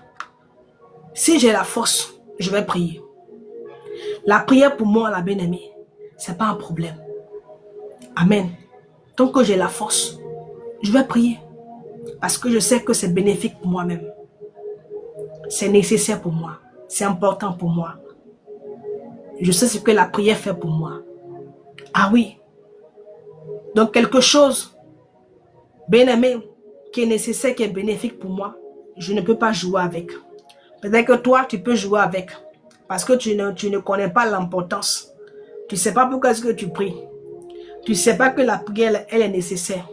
si j'ai la force, je vais prier. La prière pour moi, la bien-aimée, ce n'est pas un problème. Amen. Tant que j'ai la force, je vais prier. Parce que je sais que c'est bénéfique pour moi-même. C'est nécessaire pour moi. C'est important pour moi. Je sais ce que la prière fait pour moi. Ah oui. Donc quelque chose, bien-aimé, qui est nécessaire, qui est bénéfique pour moi, je ne peux pas jouer avec. Peut-être que toi, tu peux jouer avec. Parce que tu ne connais pas l'importance. Tu ne sais pas pourquoi est-ce que tu pries. Tu ne sais pas que la prière, elle est nécessaire.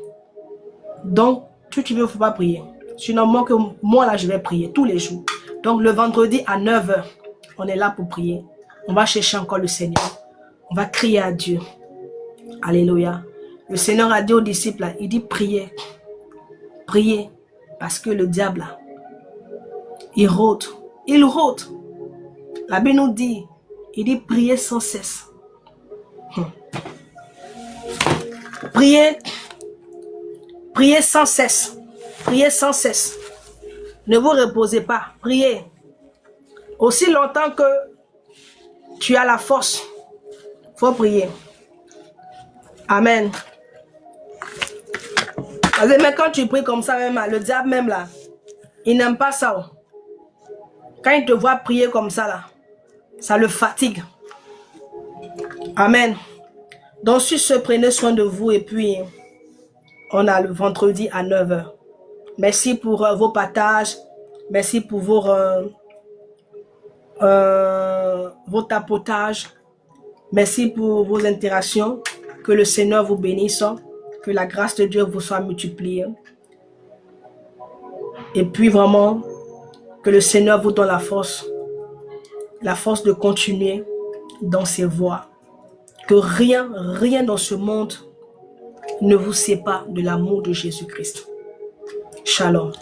Donc, tu ne veux pas prier. Sinon, moi là, je vais prier tous les jours. Donc, le vendredi à 9 h, on est là pour prier. On va chercher encore le Seigneur. On va crier à Dieu. Alléluia. Le Seigneur a dit aux disciples, là, il dit priez. Priez. Parce que le diable, là, il rôde. Il rôde. La Bible nous dit, il dit priez sans cesse. Priez. Priez sans cesse. Priez sans cesse. Ne vous reposez pas. Priez. Aussi longtemps que tu as la force, il faut prier. Amen. Mais quand tu pries comme ça, même, le diable même là, il n'aime pas ça. Oh. Quand il te voit prier comme ça là, ça le fatigue. Amen. Donc sur ce, prenez soin de vous et puis on a le vendredi à 9 h. Merci pour vos partages. Merci pour vos tapotages. Merci pour vos interactions. Que le Seigneur vous bénisse. Que la grâce de Dieu vous soit multipliée. Et puis vraiment, que le Seigneur vous donne la force de continuer dans ses voies. Que rien dans ce monde ne vous sépare de l'amour de Jésus-Christ. Shalom.